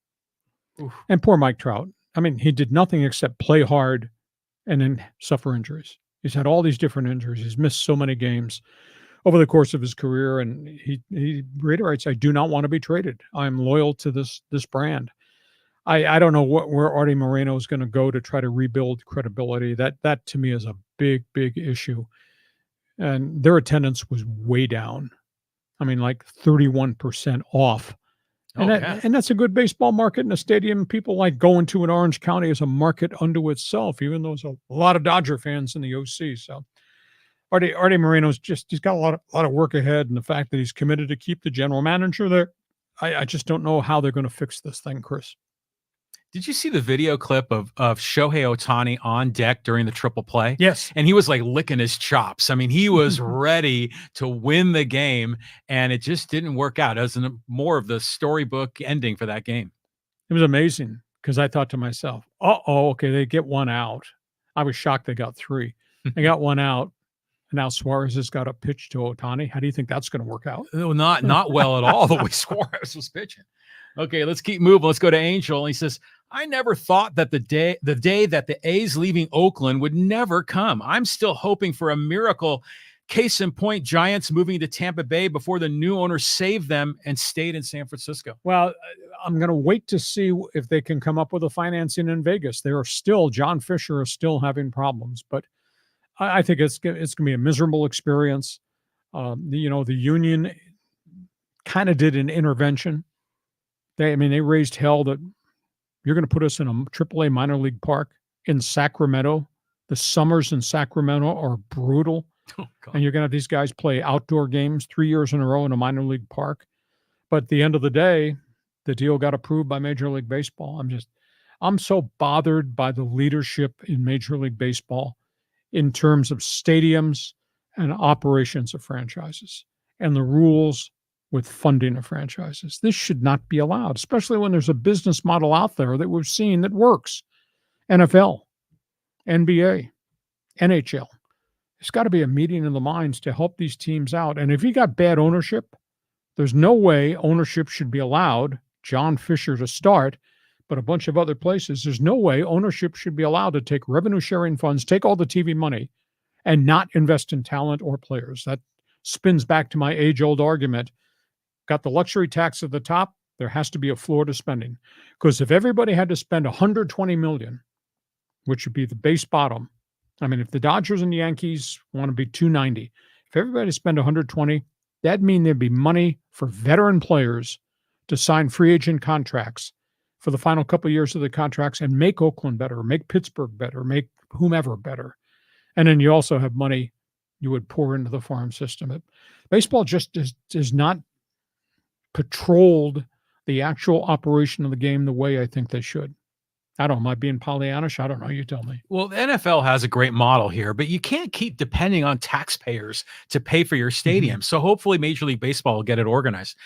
Oof. And poor Mike Trout. He did nothing except play hard and then suffer injuries. He's had all these different injuries. He's missed so many games over the course of his career. And he reiterates, I do not want to be traded. I'm loyal to this brand. I don't know where Artie Moreno is going to go to try to rebuild credibility. That to me is a big, big issue. And their attendance was way down. Like 31% off. And that's a good baseball market in a stadium. People like going to an Orange County as a market unto itself, even though there's a lot of Dodger fans in the OC. So Artie Moreno's he's got a lot of work ahead. And the fact that he's committed to keep the general manager there, I just don't know how they're going to fix this thing, Chris. Did you see the video clip of Shohei on deck during the triple play? Yes. And he was like licking his chops. I mean, he was ready to win the game, and it just didn't work out. It was more of the storybook ending for that game. It was amazing because I thought to myself, okay, they get one out. I was shocked they got 3. They got one out. And now Suarez has got a pitch to Ohtani. How do you think that's going to work out? Oh, not well at all, the way Suarez was pitching. Okay, let's keep moving. Let's go to Angel. And he says, I never thought that the day that the A's leaving Oakland would never come. I'm still hoping for a miracle. Case in point, Giants moving to Tampa Bay before the new owner saved them and stayed in San Francisco. Well, I'm going to wait to see if they can come up with a financing in Vegas. John Fisher is still having problems, but I think it's going to be a miserable experience. The union kind of did an intervention. They raised hell that you're going to put us in a AAA minor league park in Sacramento. The summers in Sacramento are brutal. Oh, God. And you're going to have these guys play outdoor games 3 years in a row in a minor league park. But at the end of the day, the deal got approved by Major League Baseball. I'm so bothered by the leadership in Major League Baseball in terms of stadiums and operations of franchises and the rules with funding of franchises. This should not be allowed, especially when there's a business model out there that we've seen that works. NFL, NBA, NHL. There's got to be a meeting of the minds to help these teams out. And if you got bad ownership, there's no way ownership should be allowed, John Fisher to start, but a bunch of other places, there's no way ownership should be allowed to take revenue sharing funds, take all the TV money, and not invest in talent or players. That spins back to my age-old argument. Got the luxury tax at the top, there has to be a floor to spending. Because if everybody had to spend $120 million, which would be the base bottom, if the Dodgers and the Yankees want to be 290, if everybody spend 120, that'd mean there'd be money for veteran players to sign free agent contracts for the final couple of years of the contracts and make Oakland better, make Pittsburgh better, make whomever better. And then you also have money you would pour into the farm system. Baseball just is not patrolled the actual operation of the game the way I think they should. I don't know. Am I being Pollyannish? I don't know. You tell me. Well, the NFL has a great model here, but you can't keep depending on taxpayers to pay for your stadium. So hopefully Major League Baseball will get it organized.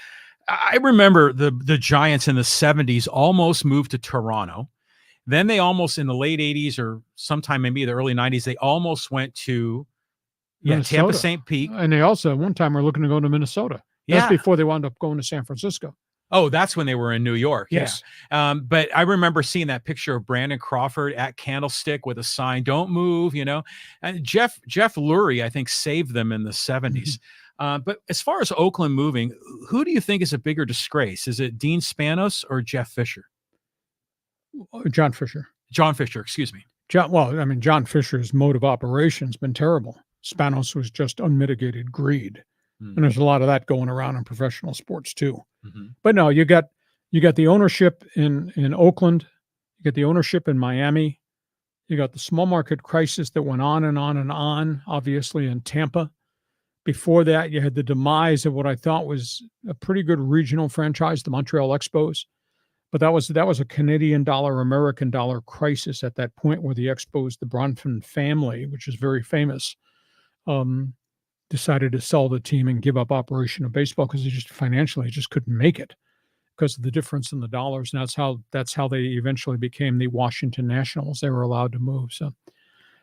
I remember the Giants in the 70s almost moved to Toronto. Then they almost, in the late 80s or sometime maybe the early 90s, they almost went to Tampa St. Pete. And they also, at one time, were looking to go to Minnesota. That's before they wound up going to San Francisco. Oh, that's when they were in New York. Yes. Yeah. But I remember seeing that picture of Brandon Crawford at Candlestick with a sign, don't move, And Jeff Lurie, I think, saved them in the 70s. But as far as Oakland moving, who do you think is a bigger disgrace? Is it Dean Spanos or Jeff Fisher? John Fisher. John Fisher, excuse me. John Fisher's mode of operation has been terrible. Spanos was just unmitigated greed. And there's a lot of that going around in professional sports too. But no, you got the ownership in Oakland, you got the ownership in Miami, you got the small market crisis that went on and on and on, obviously in Tampa. Before that, you had the demise of what I thought was a pretty good regional franchise, the Montreal Expos. But that was a Canadian dollar, American dollar crisis at that point where the Expos, the Bronfman family, which is very famous, decided to sell the team and give up operation of baseball because they just financially just couldn't make it because of the difference in the dollars. And that's how they eventually became the Washington Nationals. They were allowed to move. So,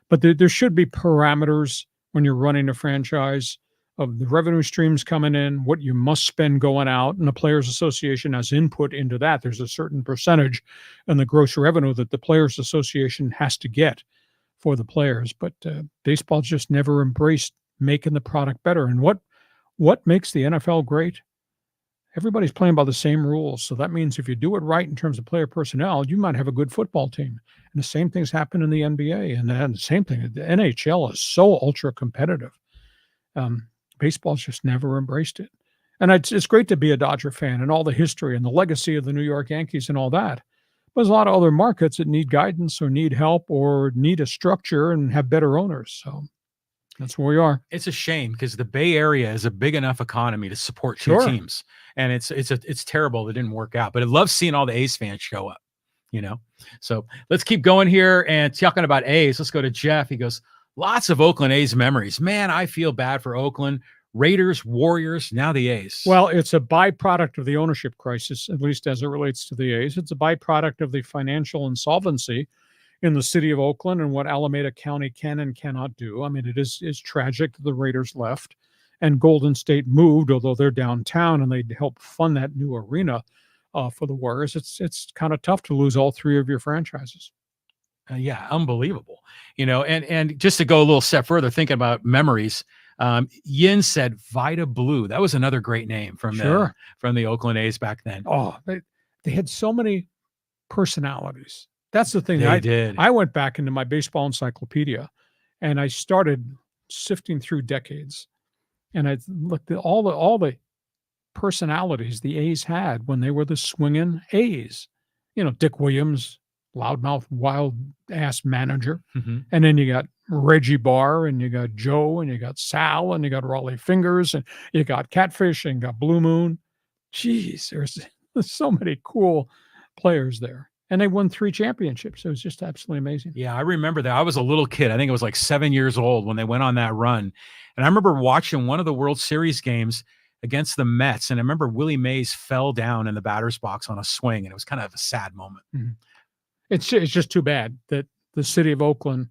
but there should be parameters when you're running a franchise of the revenue streams coming in, what you must spend going out, and the Players Association has input into that. There's a certain percentage in the gross revenue that the Players Association has to get for the players. But baseball just never embraced making the product better. And what makes the NFL great? Everybody's playing by the same rules. So that means if you do it right in terms of player personnel, you might have a good football team. And the same thing's happened in the NBA. And then the same thing, the NHL is so ultra competitive. Baseball's just never embraced it. And it's great to be a Dodger fan and all the history and the legacy of the New York Yankees and all that. But there's a lot of other markets that need guidance or need help or need a structure and have better owners. So that's where we are. It's a shame because the Bay Area is a big enough economy to support two teams, and it's terrible that it didn't work out. But I love seeing all the A's fans show up. So let's keep going here and talking about A's. Let's go to Jeff. He goes, lots of Oakland A's memories. Man, I feel bad for Oakland. Raiders, Warriors, now the A's. Well, it's a byproduct of the ownership crisis, at least as it relates to the A's. It's a byproduct of the financial insolvency in the city of Oakland and what Alameda County can and cannot do. I mean, it is tragic that the Raiders left and Golden State moved, although they're downtown and they helped fund that new arena for the Warriors. It's kind of tough to lose all three of your franchises. Yeah, unbelievable. And just to go a little step further, thinking about memories, Yin said Vita Blue. That was another great name from the Oakland A's back then. Oh, they had so many personalities. That's the thing. They did. I went back into my baseball encyclopedia and I started sifting through decades. And I looked at all the personalities the A's had when they were the swinging A's. Dick Williams, loudmouth, wild-ass manager. Mm-hmm. And then you got Reggie Barr, and you got Joe, and you got Sal, and you got Raleigh Fingers, and you got Catfish, and you got Blue Moon. Jeez, there's so many cool players there. And they won 3 championships. It was just absolutely amazing. Yeah, I remember that. I was a little kid. I think I was like 7 years old when they went on that run. And I remember watching one of the World Series games against the Mets. And I remember Willie Mays fell down in the batter's box on a swing. And it was kind of a sad moment. Mm-hmm. It's just too bad that the city of Oakland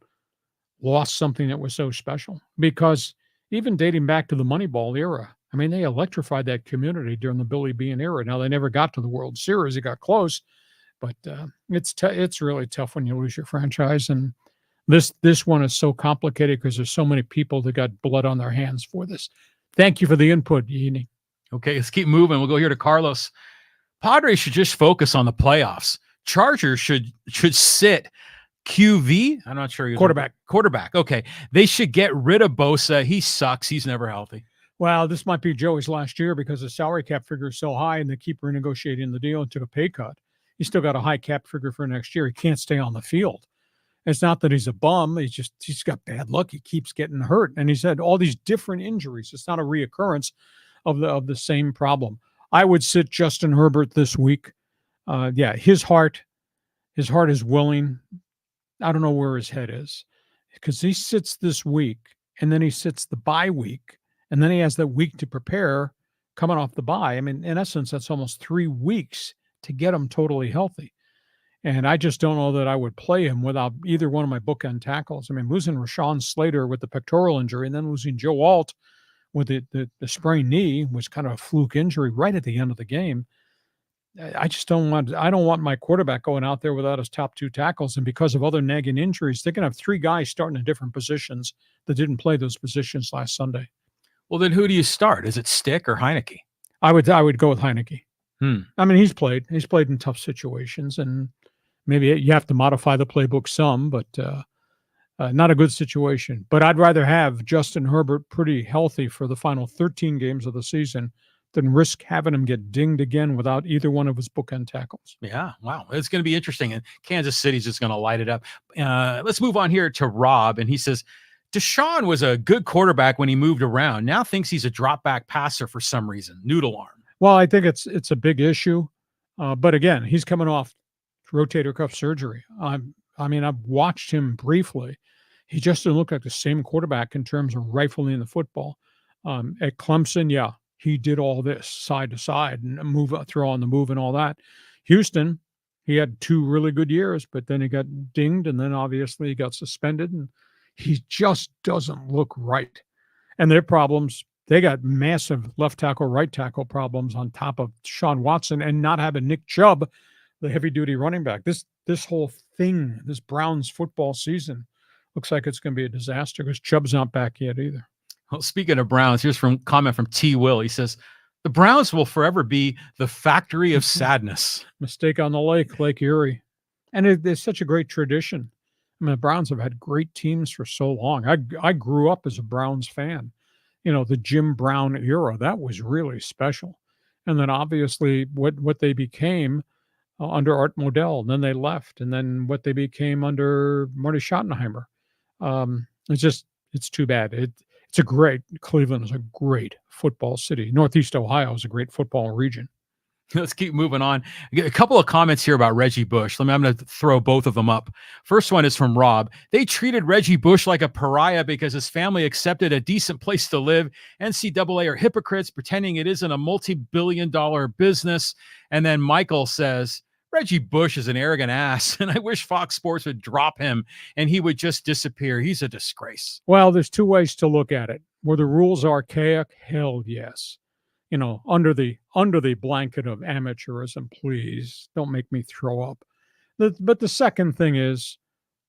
lost something that was so special, because even dating back to the Moneyball era, I mean, they electrified that community during the Billy Beane era. Now, they never got to the World Series. They got close, but it's really tough when you lose your franchise. And this one is so complicated because there's so many people that got blood on their hands for this. Thank you for the input, Yini. Okay, let's keep moving. We'll go here to Carlos. Padres should just focus on the playoffs. Chargers should sit QV. I'm not sure. Quarterback. Okay. They should get rid of Bosa. He sucks. He's never healthy. Well, this might be Joey's last year because the salary cap figure is so high and they keep renegotiating the deal and took a pay cut. He's still got a high cap figure for next year. He can't stay on the field. It's not that he's a bum. He's got bad luck. He keeps getting hurt. And he's had all these different injuries. It's not a reoccurrence of the same problem. I would sit Justin Herbert this week. His heart is willing. I don't know where his head is, because he sits this week and then he sits the bye week and then he has that week to prepare coming off the bye. I mean, in essence, that's almost 3 weeks to get him totally healthy. And I just don't know that I would play him without either one of my bookend tackles. I mean, losing Rashawn Slater with the pectoral injury and then losing Joe Alt with the sprained knee was kind of a fluke injury right at the end of the game. I don't want my quarterback going out there without his top 2 tackles. And because of other nagging injuries, they're going to have 3 guys starting in different positions that didn't play those positions last Sunday. Well, then who do you start? Is it Stick or Heineke? I would go with Heineke. I mean, he's played in tough situations, and maybe you have to modify the playbook some, but not a good situation. But I'd rather have Justin Herbert pretty healthy for the final 13 games of the season than risk having him get dinged again without either one of his bookend tackles. Yeah, wow. It's going to be interesting. And Kansas City's just going to light it up. Let's move on here to Rob. And he says, Deshaun was a good quarterback when he moved around. Now thinks he's a drop back passer for some reason. Noodle arm. Well, I think it's a big issue. But again, he's coming off rotator cuff surgery. I've watched him briefly. He just didn't look like the same quarterback in terms of rifling the football. At Clemson, he did all this side to side and throw on the move and all that. Houston, he had 2 really good years, but then he got dinged and then obviously he got suspended and he just doesn't look right. And their problems, they got massive left tackle, right tackle problems on top of Sean Watson and not having Nick Chubb, the heavy duty running back. This whole thing, this Browns football season looks like it's going to be a disaster because Chubb's not back yet either. Well, speaking of Browns, here's comment from T. Will. He says, the Browns will forever be the factory of sadness. Mistake on the Lake Erie. And it's such a great tradition. I mean, the Browns have had great teams for so long. I grew up as a Browns fan. The Jim Brown era, that was really special. And then obviously what they became under Art Modell, and then they left. And then what they became under Marty Schottenheimer. It's too bad. Cleveland is a great football city. Northeast Ohio is a great football region. Let's keep moving on. A couple of comments here about Reggie Bush. I'm going to throw both of them up. First one is from Rob. They treated Reggie Bush like a pariah because his family accepted a decent place to live. NCAA are hypocrites pretending it isn't a multi-billion-dollar business. And then Michael says, Reggie Bush is an arrogant ass, and I wish Fox Sports would drop him and he would just disappear. He's a disgrace. Well, there's two ways to look at it. Were the rules archaic? Hell yes. You know, under the blanket of amateurism, please don't make me throw up. But the second thing is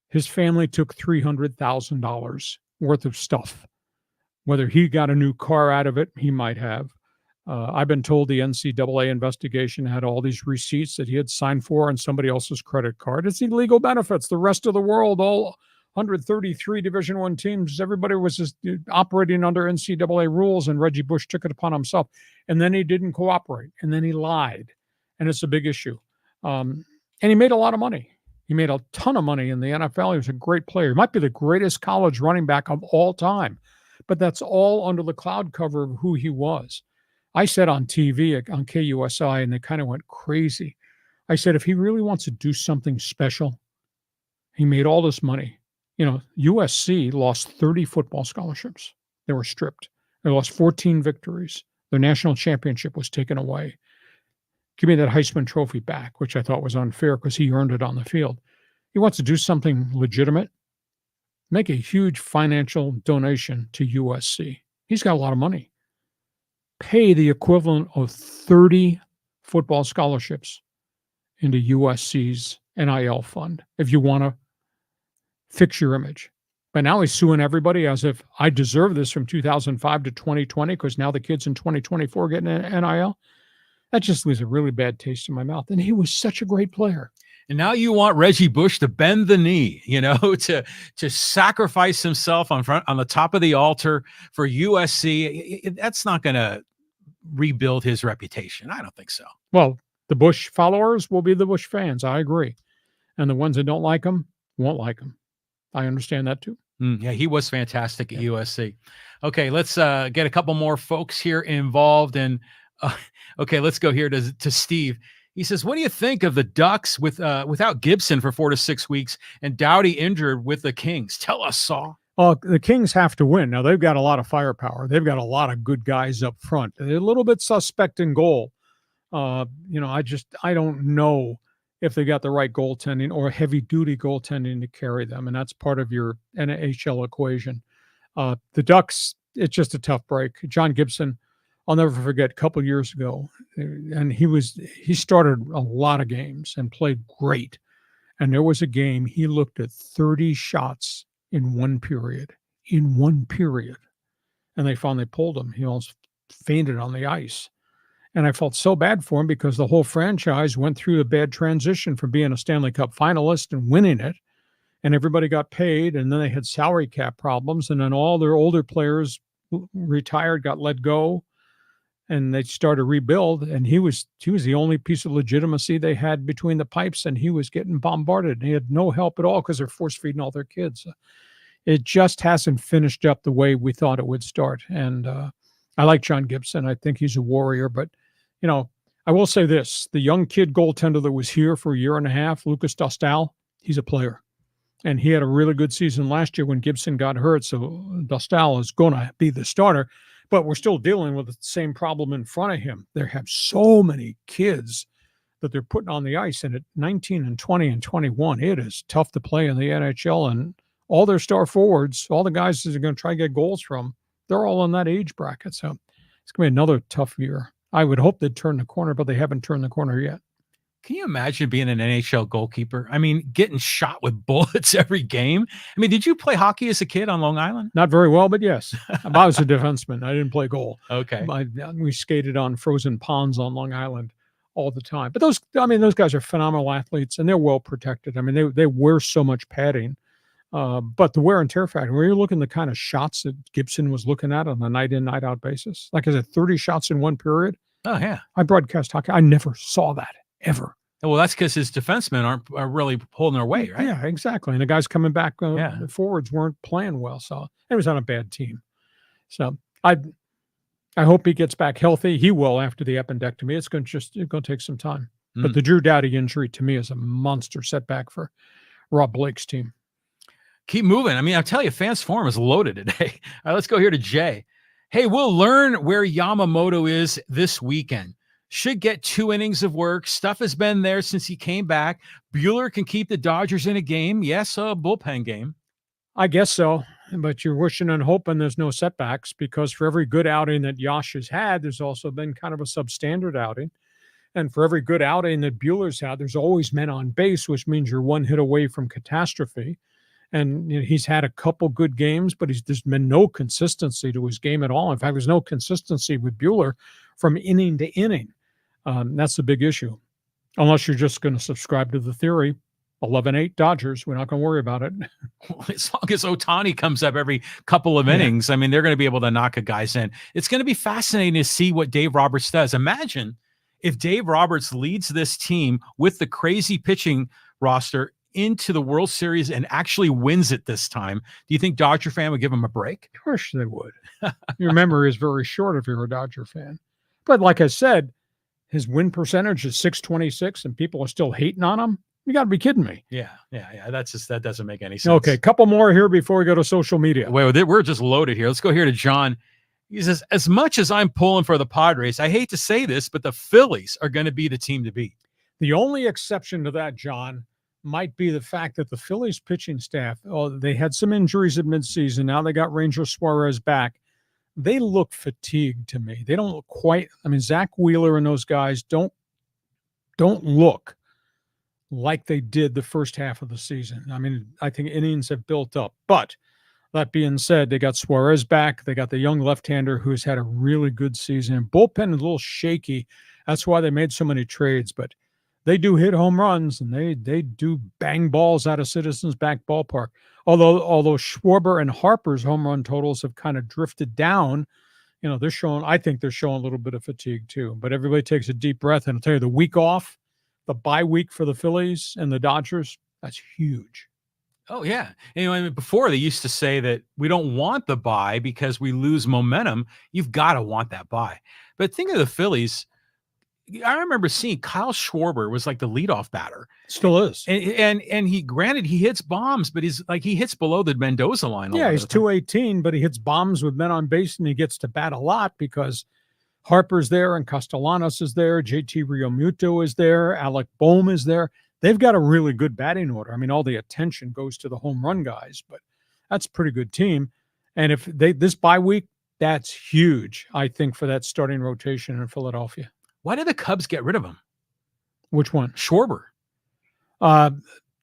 his family took $300,000 worth of stuff. Whether he got a new car out of it, he might have. I've been told the NCAA investigation had all these receipts that he had signed for on somebody else's credit card. It's illegal benefits. The rest of the world, all 133 Division I teams, everybody was just operating under NCAA rules, and Reggie Bush took it upon himself. And then he didn't cooperate, and then he lied, and it's a big issue. And he made a lot of money. He made a ton of money in the NFL. He was a great player. He might be the greatest college running back of all time, but that's all under the cloud cover of who he was. I said on TV, on KUSI, and they kind of went crazy. I said, if he really wants to do something special, he made all this money. You know, USC lost 30 football scholarships. They were stripped. They lost 14 victories. Their national championship was taken away. Give me that Heisman Trophy back, which I thought was unfair because he earned it on the field. He wants to do something legitimate. Make a huge financial donation to USC. He's got a lot of money. Pay the equivalent of 30 football scholarships into USC's NIL fund if you want to fix your image. But now he's suing everybody as if I deserve this from 2005 to 2020 because now the kids in 2024 getting an NIL. That just leaves a really bad taste in my mouth. And he was such a great player. And now you want Reggie Bush to bend the knee, you know, to sacrifice himself on the top of the altar for USC. That's not going to rebuild his reputation. I don't think so. Well, the Bush followers will be the Bush fans. I agree. And the ones that don't like him won't like him. I understand that too. Yeah, he was fantastic at USC. Okay, let's get a couple more folks here involved. And okay, let's go here to Steve. He says, what do you think of the Ducks without Gibson for 4 to 6 weeks and Doughty injured with the Kings? Tell us, Saul. Well, the Kings have to win. Now, they've got a lot of firepower. They've got a lot of good guys up front. They're a little bit suspect in goal. You know, I don't know if they got the right goaltending or heavy-duty goaltending to carry them, and that's part of your NHL equation. The Ducks, it's just a tough break. John Gibson, I'll never forget, a couple years ago, and he started a lot of games and played great. And there was a game he looked at 30 shots in one period. And they finally pulled him. He almost fainted on the ice. And I felt so bad for him because the whole franchise went through a bad transition from being a Stanley Cup finalist and winning it. And everybody got paid, and then they had salary cap problems, and then all their older players retired, got let go. And they started to rebuild, and he was the only piece of legitimacy they had between the pipes, and he was getting bombarded. He had no help at all because they're force-feeding all their kids. It just hasn't finished up the way we thought it would start. And I like John Gibson. I think he's a warrior. But, you know, I will say this. The young kid goaltender that was here for a year and a half, Lucas Dostal, he's a player. And he had a really good season last year when Gibson got hurt, so Dostal is going to be the starter. But we're still dealing with the same problem in front of him. They have so many kids that they're putting on the ice. And at 19 and 20 and 21, it is tough to play in the NHL. And all their star forwards, all the guys that are going to try to get goals from, they're all in that age bracket. So it's going to be another tough year. I would hope they'd turn the corner, but they haven't turned the corner yet. Can you imagine being an NHL goalkeeper? I mean, getting shot with bullets every game. I mean, did you play hockey as a kid on Long Island? Not very well, but yes. I was a defenseman. I didn't play goal. Okay. We skated on frozen ponds on Long Island all the time. But those guys are phenomenal athletes, and they're well protected. I mean, they wear so much padding. But the wear and tear factor, when you're looking at the kind of shots that Gibson was looking at on a night in, night out basis, like I said, 30 shots in one period. Oh, yeah. I broadcast hockey. I never saw that. Ever. Well, that's because his defensemen are really holding their weight, right? Yeah, exactly. And the guys coming back, the forwards weren't playing well. So it was on a bad team. So I hope he gets back healthy. He will after the appendectomy. It's going to take some time. But the Drew Doughty injury to me is a monster setback for Rob Blake's team. Keep moving. I mean, I'll tell you, Fans Forum is loaded today. All right, let's go here to Jay. Hey, we'll learn where Yamamoto is this weekend. Should get 2 innings of work. Stuff has been there since he came back. Buehler can keep the Dodgers in a game. Yes, a bullpen game. I guess so. But you're wishing and hoping there's no setbacks, because for every good outing that Yash has had, there's also been kind of a substandard outing. And for every good outing that Buehler's had, there's always men on base, which means you're one hit away from catastrophe. And he's had a couple good games, but there's been no consistency to his game at all. In fact, there's no consistency with Buehler from inning to inning. That's the big issue. Unless you're just going to subscribe to the theory, 11-8 Dodgers, we're not going to worry about it. Well, as long as Ohtani comes up every couple of innings, I mean, they're going to be able to knock a guy's in. It's going to be fascinating to see what Dave Roberts does. Imagine if Dave Roberts leads this team with the crazy pitching roster into the World Series and actually wins it this time. Do you think Dodger fan would give him a break? Of course they would. Your memory is very short if you're a Dodger fan. But like I said, his win percentage is .626 and people are still hating on him. You got to be kidding me. Yeah. That doesn't make any sense. Okay, couple more here before we go to social media. Wait, we're just loaded here. Let's go here to John. He says, as much as I'm pulling for the Padres, I hate to say this, but the Phillies are going to be the team to beat. The only exception to that, John, might be the fact that the Phillies pitching staff, they had some injuries at midseason. Now they got Ranger Suarez back. They look fatigued to me. They don't look quite, Zach Wheeler and those guys don't look like they did the first half of the season. I think innings have built up. But that being said, they got Suarez back. They got the young left-hander who's had a really good season. Bullpen is a little shaky. That's why they made so many trades. But they do hit home runs, and they do bang balls out of Citizens Bank Ballpark. Although Schwarber and Harper's home run totals have kind of drifted down, I think they're showing a little bit of fatigue too. But everybody takes a deep breath, and I'll tell you, the week off, the bye week for the Phillies and the Dodgers, that's huge. Oh, yeah. Before they used to say that we don't want the bye because we lose momentum. You've got to want that bye. But think of the Phillies. I remember seeing Kyle Schwarber was like the leadoff batter. Still is. And he hits bombs, but he hits below the Mendoza line. Yeah, he's 218, but he hits bombs with men on base, and he gets to bat a lot because Harper's there and Castellanos is there. JT Realmuto is there. Alec Boehm is there. They've got a really good batting order. All the attention goes to the home run guys, but that's a pretty good team. And if this bye week, that's huge, I think, for that starting rotation in Philadelphia. Why did the Cubs get rid of him? Which one? Schwarber.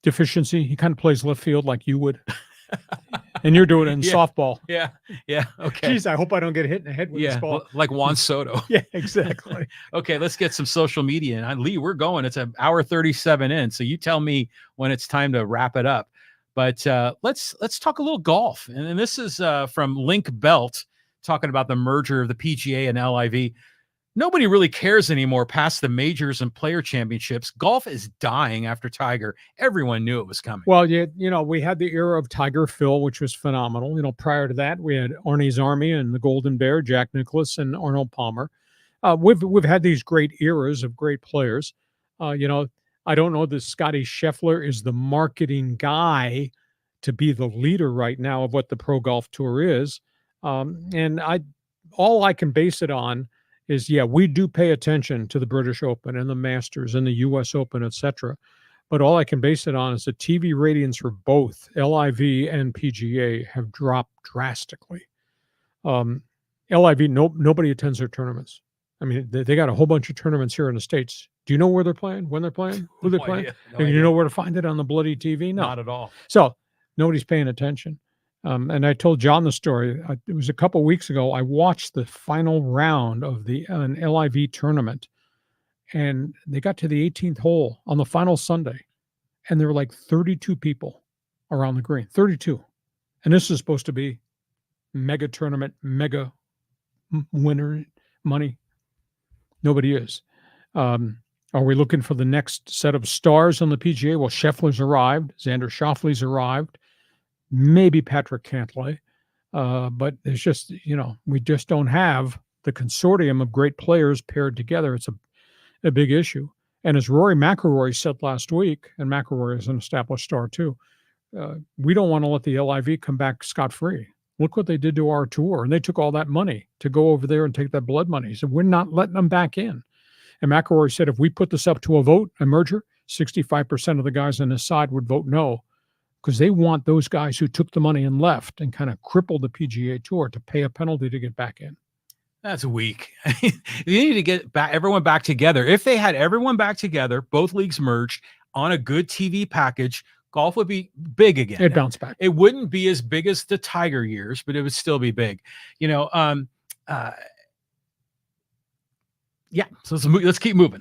Deficiency. He kind of plays left field like you would. And you're doing it in softball. Yeah. Okay. Geez, I hope I don't get hit in the head with this ball. Like Juan Soto. Yeah, exactly. Okay, let's get some social media. And Lee, we're going. It's an hour 37 in. So you tell me when it's time to wrap it up. But let's talk a little golf. And this is from Link Belt, talking about the merger of the PGA and LIV. Nobody really cares anymore past the majors and player championships. Golf is dying after Tiger. Everyone knew it was coming. Well, we had the era of Tiger Phil, which was phenomenal. Prior to that, we had Arnie's Army and the Golden Bear, Jack Nicklaus and Arnold Palmer. We've had these great eras of great players. I don't know that Scotty Scheffler is the marketing guy to be the leader right now of what the Pro Golf Tour is. All I can base it on is, we do pay attention to the British Open and the Masters and the U.S. Open, etc. But all I can base it on is the TV ratings for both LIV and PGA have dropped drastically. LIV, nobody attends their tournaments. They got a whole bunch of tournaments here in the States. Do you know where they're playing, when they're playing, who they're playing? Do you know where to find it on the bloody TV? No. Not at all. So nobody's paying attention. And I told John the story. It was a couple of weeks ago. I watched the final round of an LIV tournament, and they got to the 18th hole on the final Sunday, and there were like 32 people around the green. 32. And this is supposed to be mega tournament, mega winner money. Nobody is. Are we looking for the next set of stars on the PGA? Well, Scheffler's arrived. Xander Schauffele's arrived. Maybe Patrick Cantlay. But it's just, we just don't have the consortium of great players paired together. It's a big issue. And as Rory McIlroy said last week, and McIlroy is an established star too, we don't want to let the LIV come back scot-free. Look what they did to our tour. And they took all that money to go over there and take that blood money. He said, we're not letting them back in. And McIlroy said, if we put this up to a vote, a merger, 65% of the guys on this side would vote no, because they want those guys who took the money and left and kind of crippled the PGA Tour to pay a penalty to get back in. That's weak. You need to get everyone back together. If they had everyone back together, both leagues merged on a good TV package, golf would be big again. It'd bounce back. It wouldn't be as big as the Tiger years, but it would still be big. Yeah, so let's keep moving.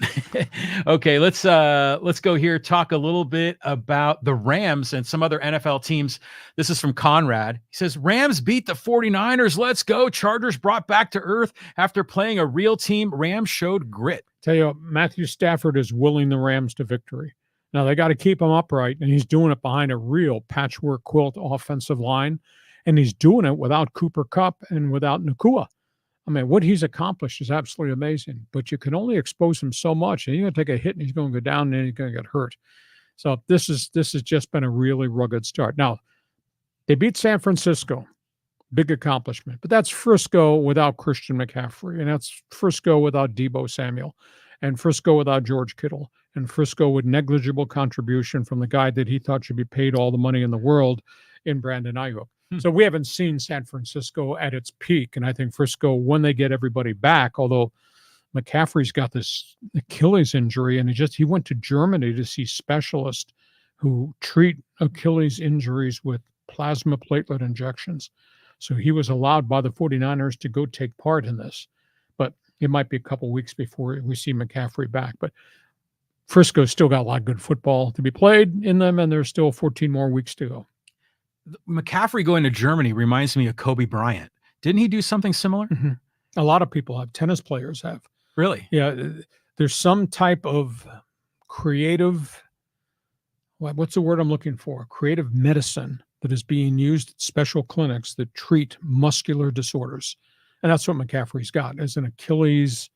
Okay, let's go here, talk a little bit about the Rams and some other NFL teams. This is from Conrad. He says, Rams beat the 49ers. Let's go. Chargers brought back to earth after playing a real team. Rams showed grit. Tell you what, Matthew Stafford is willing the Rams to victory. Now, they got to keep him upright, and he's doing it behind a real patchwork quilt offensive line, and he's doing it without Cooper Kupp and without Nakua. I mean, what he's accomplished is absolutely amazing, but you can only expose him so much, and he's going to take a hit, and he's going to go down, and then he's going to get hurt. So this has just been a really rugged start. Now, they beat San Francisco, big accomplishment, but that's Frisco without Christian McCaffrey, and that's Frisco without Deebo Samuel, and Frisco without George Kittle, and Frisco with negligible contribution from the guy that he thought should be paid all the money in the world in Brandon Ayuk. So we haven't seen San Francisco at its peak. And I think Frisco, when they get everybody back, although McCaffrey's got this Achilles injury, and he went to Germany to see specialists who treat Achilles injuries with plasma platelet injections. So he was allowed by the 49ers to go take part in this. But it might be a couple of weeks before we see McCaffrey back. But Frisco's still got a lot of good football to be played in them, and there's still 14 more weeks to go. McCaffrey going to Germany reminds me of Kobe Bryant. Didn't he do something similar? Mm-hmm. A lot of people have. Tennis players have. Really? Yeah. There's some type of creative, what's the word I'm looking for? Creative medicine that is being used at special clinics that treat muscular disorders. And that's what McCaffrey's got, is an Achilles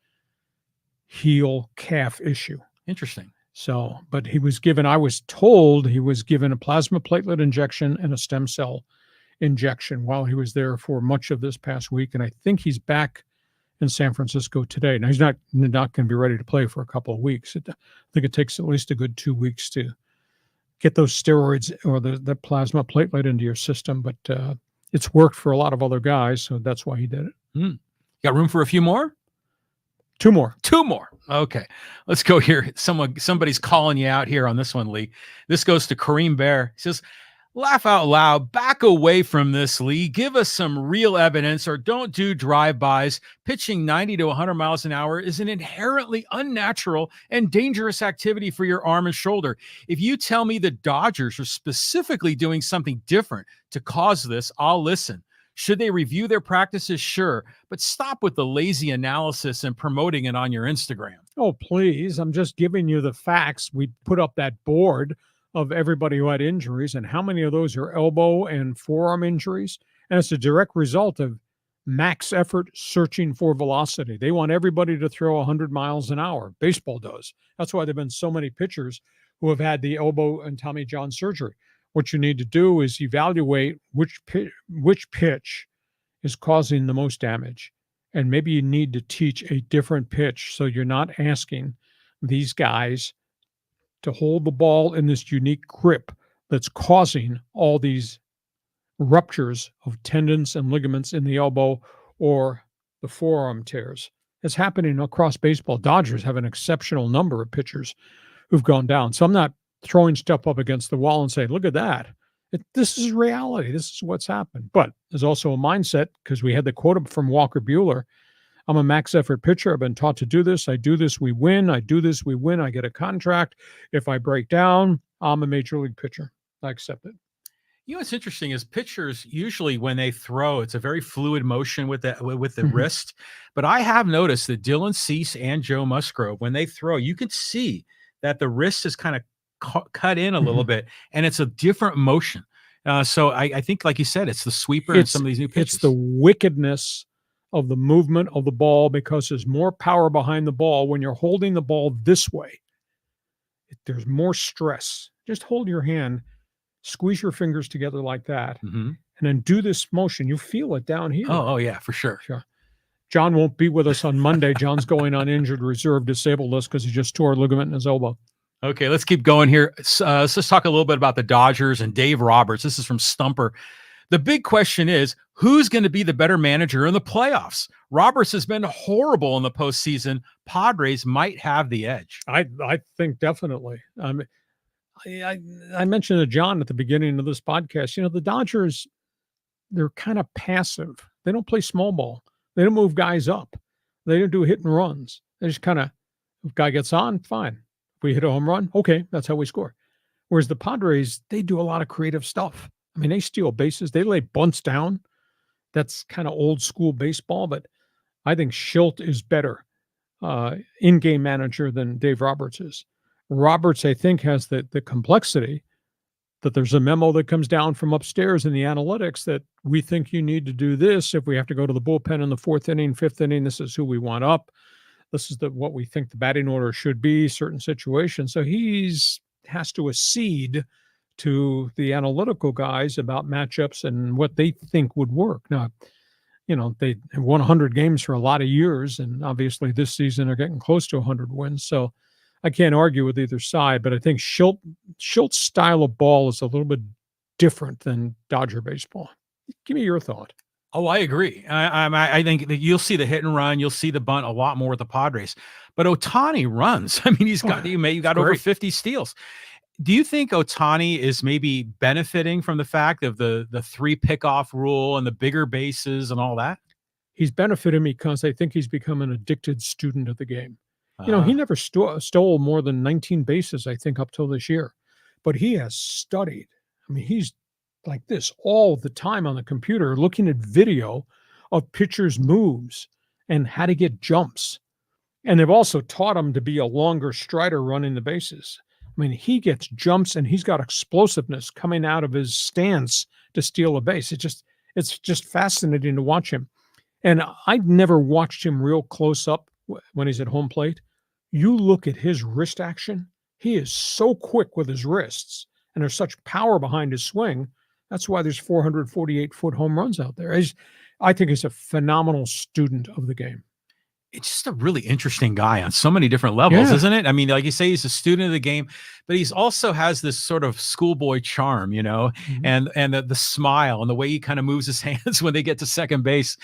heel calf issue. Interesting. So, but I was told he was given a plasma platelet injection and a stem cell injection while he was there for much of this past week. And I think he's back in San Francisco today. Now, he's not going to be ready to play for a couple of weeks. I think it takes at least a good 2 weeks to get those steroids or the plasma platelet into your system. But it's worked for a lot of other guys, so that's why he did it. Got room for a few more? Two more. Okay, let's go here. Somebody's calling you out here on this one, Lee. This goes to Kareem Bear. He says, laugh out loud, back away from this, Lee. Give us some real evidence, or don't do drive-bys. Pitching 90 to 100 miles an hour is an inherently unnatural and dangerous activity for your arm and shoulder. If you tell me the Dodgers are specifically doing something different to cause this, I'll listen. Should they review their practices? Sure, but stop with the lazy analysis and promoting it on your Instagram. Oh, please. I'm just giving you the facts. We put up that board of everybody who had injuries, and how many of those are elbow and forearm injuries. And it's a direct result of max effort searching for velocity. They want everybody to throw 100 miles an hour. Baseball does. That's why there have been so many pitchers who have had the elbow and Tommy John surgery. What you need to do is evaluate which pitch is causing the most damage. And maybe you need to teach a different pitch so you're not asking these guys to hold the ball in this unique grip that's causing all these ruptures of tendons and ligaments in the elbow or the forearm tears. It's happening across baseball. Dodgers have an exceptional number of pitchers who've gone down. So I'm not throwing stuff up against the wall and saying, look at that. This is reality. This is what's happened. But there's also a mindset, because we had the quote from Walker Buehler. I'm a max effort pitcher. I've been taught to do this. I do this, we win. I do this, we win. I get a contract. If I break down, I'm a major league pitcher. I accept it. You know what's interesting is pitchers usually, when they throw, it's a very fluid motion with the wrist. But I have noticed that dylancease and Joe Musgrove, when they throw, you can see that the wrist is kind of cut in a little bit, and it's a different motion. So I think, like you said, it's the sweeper and some of these new pitches. It's the wickedness of the movement of the ball because there's more power behind the ball when you're holding the ball this way. There's more stress. Just hold your hand, squeeze your fingers together like that, and then do this motion. You feel it down here. Oh, yeah, for sure. Sure. John won't be with us on Monday. John's going on injured reserve, disabled list because he just tore a ligament in his elbow. Okay, let's keep going here. Let's just talk a little bit about the Dodgers and Dave Roberts. This is from Stumper. The big question is, who's going to be the better manager in the playoffs? Roberts has been horrible in the postseason. Padres might have the edge. I think definitely. I mentioned to John at the beginning of this podcast, the Dodgers, they're kind of passive. They don't play small ball. They don't move guys up. They don't do hit and runs. They just kind of, if guy gets on, fine. If we hit a home run, okay, that's how we score. Whereas the Padres, they do a lot of creative stuff. I mean, they steal bases. They lay bunts down. That's kind of old school baseball, but I think Shildt is better in-game manager than Dave Roberts is. Roberts, I think, has the complexity that there's a memo that comes down from upstairs in the analytics that we think you need to do this. If we have to go to the bullpen in the 4th inning, 5th inning, this is who we want up. This is what we think the batting order should be, certain situations. So has to accede to the analytical guys about matchups and what they think would work. Now, they won 100 games for a lot of years, and obviously this season they're getting close to 100 wins. So I can't argue with either side, but I think Shilt's style of ball is a little bit different than Dodger baseball. Give me your thought. Oh, I agree. I think that you'll see the hit and run, you'll see the bunt a lot more with the Padres. But Ohtani runs. I mean, you got over 50 steals. Do you think Ohtani is maybe benefiting from the fact of the 3 pickoff rule and the bigger bases and all that? He's benefiting because I think he's become an addicted student of the game. He never stole more than 19 bases, I think, up till this year. But he has studied. I mean, he's like this all the time on the computer, looking at video of pitchers' moves and how to get jumps. And they've also taught him to be a longer strider running the bases. I mean, he gets jumps and he's got explosiveness coming out of his stance to steal a base. It's just fascinating to watch him. And I've never watched him real close up when he's at home plate. You look at his wrist action. He is so quick with his wrists, and there's such power behind his swing. That's why there's 448-foot home runs out there. I think he's a phenomenal student of the game. It's just a really interesting guy on so many different levels, isn't it? I mean, like you say, he's a student of the game, but he's also has this sort of schoolboy charm, and the smile and the way he kind of moves his hands when they get to second base,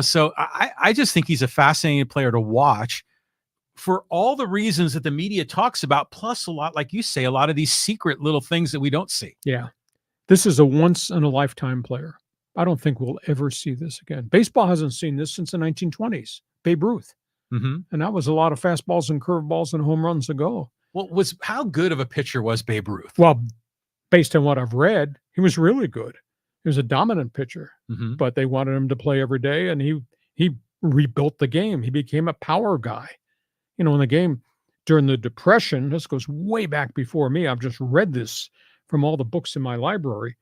So I just think he's a fascinating player to watch for all the reasons that the media talks about, plus a lot, like you say, a lot of these secret little things that we don't see. Yeah. This is a once-in-a-lifetime player. I don't think we'll ever see this again. Baseball hasn't seen this since the 1920s. Babe Ruth. And that was a lot of fastballs and curveballs and home runs ago. Well, how good of a pitcher was Babe Ruth? Well, based on what I've read, he was really good. He was a dominant pitcher, but they wanted him to play every day, and he rebuilt the game. He became a power guy. In the game during the Depression, this goes way back before me. I've just read this from all the books in my library.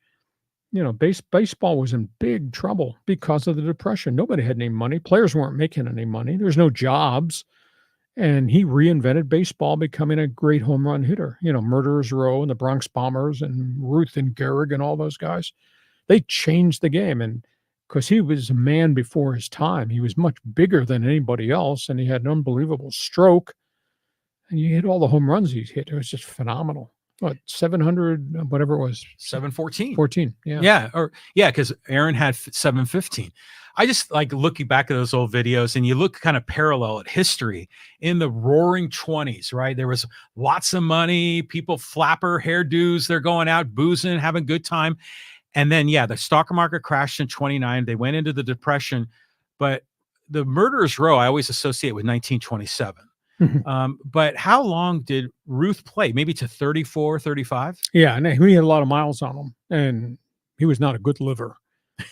Baseball was in big trouble because of the Depression. Nobody had any money. Players weren't making any money. There's no jobs. And he reinvented baseball, becoming a great home run hitter. Murderers Row and the Bronx Bombers and Ruth and Gehrig and all those guys. They changed the game. And because he was a man before his time, he was much bigger than anybody else. And he had an unbelievable stroke. And you hit all the home runs he's hit. It was just phenomenal. What, 700, whatever it was? 714. 14, yeah. Because Aaron had 715. I just like looking back at those old videos, and you look kind of parallel at history in the roaring 20s, right? There was lots of money, people flapper hairdos, they're going out boozing, having a good time. And then, the stock market crashed in 29. They went into the Depression, but the Murderers Row I always associate with 1927. But how long did Ruth play? Maybe to 34, 35? Yeah, and he had a lot of miles on him, and he was not a good liver.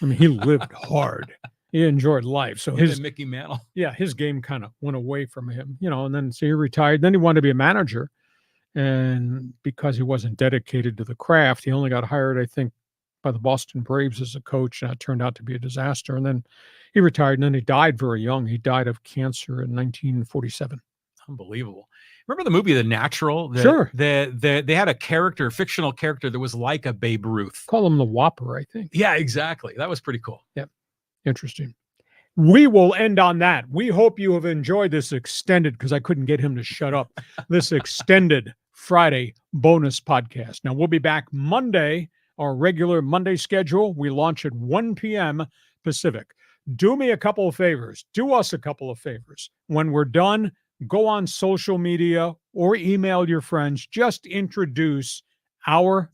I mean, he lived hard. He enjoyed life. So his Mickey Mantle. Yeah, his game kind of went away from him, and then so he retired. Then he wanted to be a manager, and because he wasn't dedicated to the craft, he only got hired, I think, by the Boston Braves as a coach. And it turned out to be a disaster. And then he retired, and then he died very young. He died of cancer in 1947. Unbelievable. Remember the movie The Natural? Sure. They had a character, fictional character that was like a Babe Ruth. Call him the Whopper, I think. Yeah, exactly. That was pretty cool. Yep. Interesting. We will end on that. We hope you have enjoyed this extended, because I couldn't get him to shut up, this extended Friday bonus podcast. Now, we'll be back Monday, our regular Monday schedule. We launch at 1 p.m. Pacific. Do me a couple of favors. Do us a couple of favors. When we're done, go on social media or email your friends. Just introduce our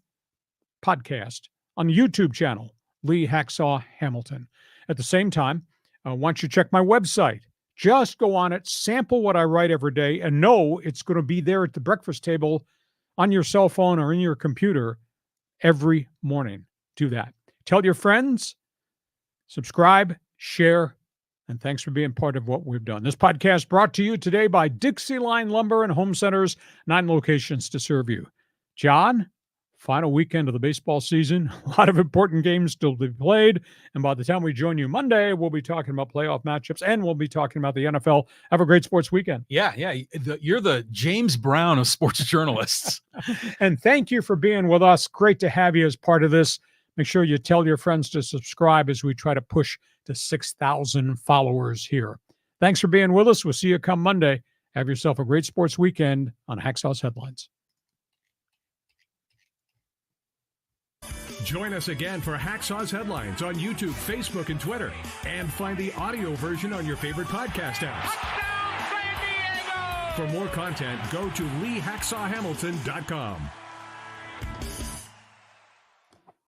podcast on the YouTube channel, Lee Hacksaw Hamilton. At the same time, why don't you check my website? Just go on it, sample what I write every day, and know it's going to be there at the breakfast table on your cell phone or in your computer every morning. Do that. Tell your friends, subscribe, share, and thanks for being part of what we've done. This podcast brought to you today by Dixieline Lumber and Home Centers, 9 locations to serve you. John, final weekend of the baseball season. A lot of important games still to be played. And by the time we join you Monday, we'll be talking about playoff matchups, and we'll be talking about the NFL. Have a great sports weekend. Yeah. You're the James Brown of sports journalists. And thank you for being with us. Great to have you as part of this. Make sure you tell your friends to subscribe as we try to push to 6,000 followers here. Thanks for being with us. We'll see you come Monday. Have yourself a great sports weekend on Hacksaw's Headlines. Join us again for Hacksaw's Headlines on YouTube, Facebook, and Twitter. And find the audio version on your favorite podcast apps. For more content, go to LeeHacksawHamilton.com.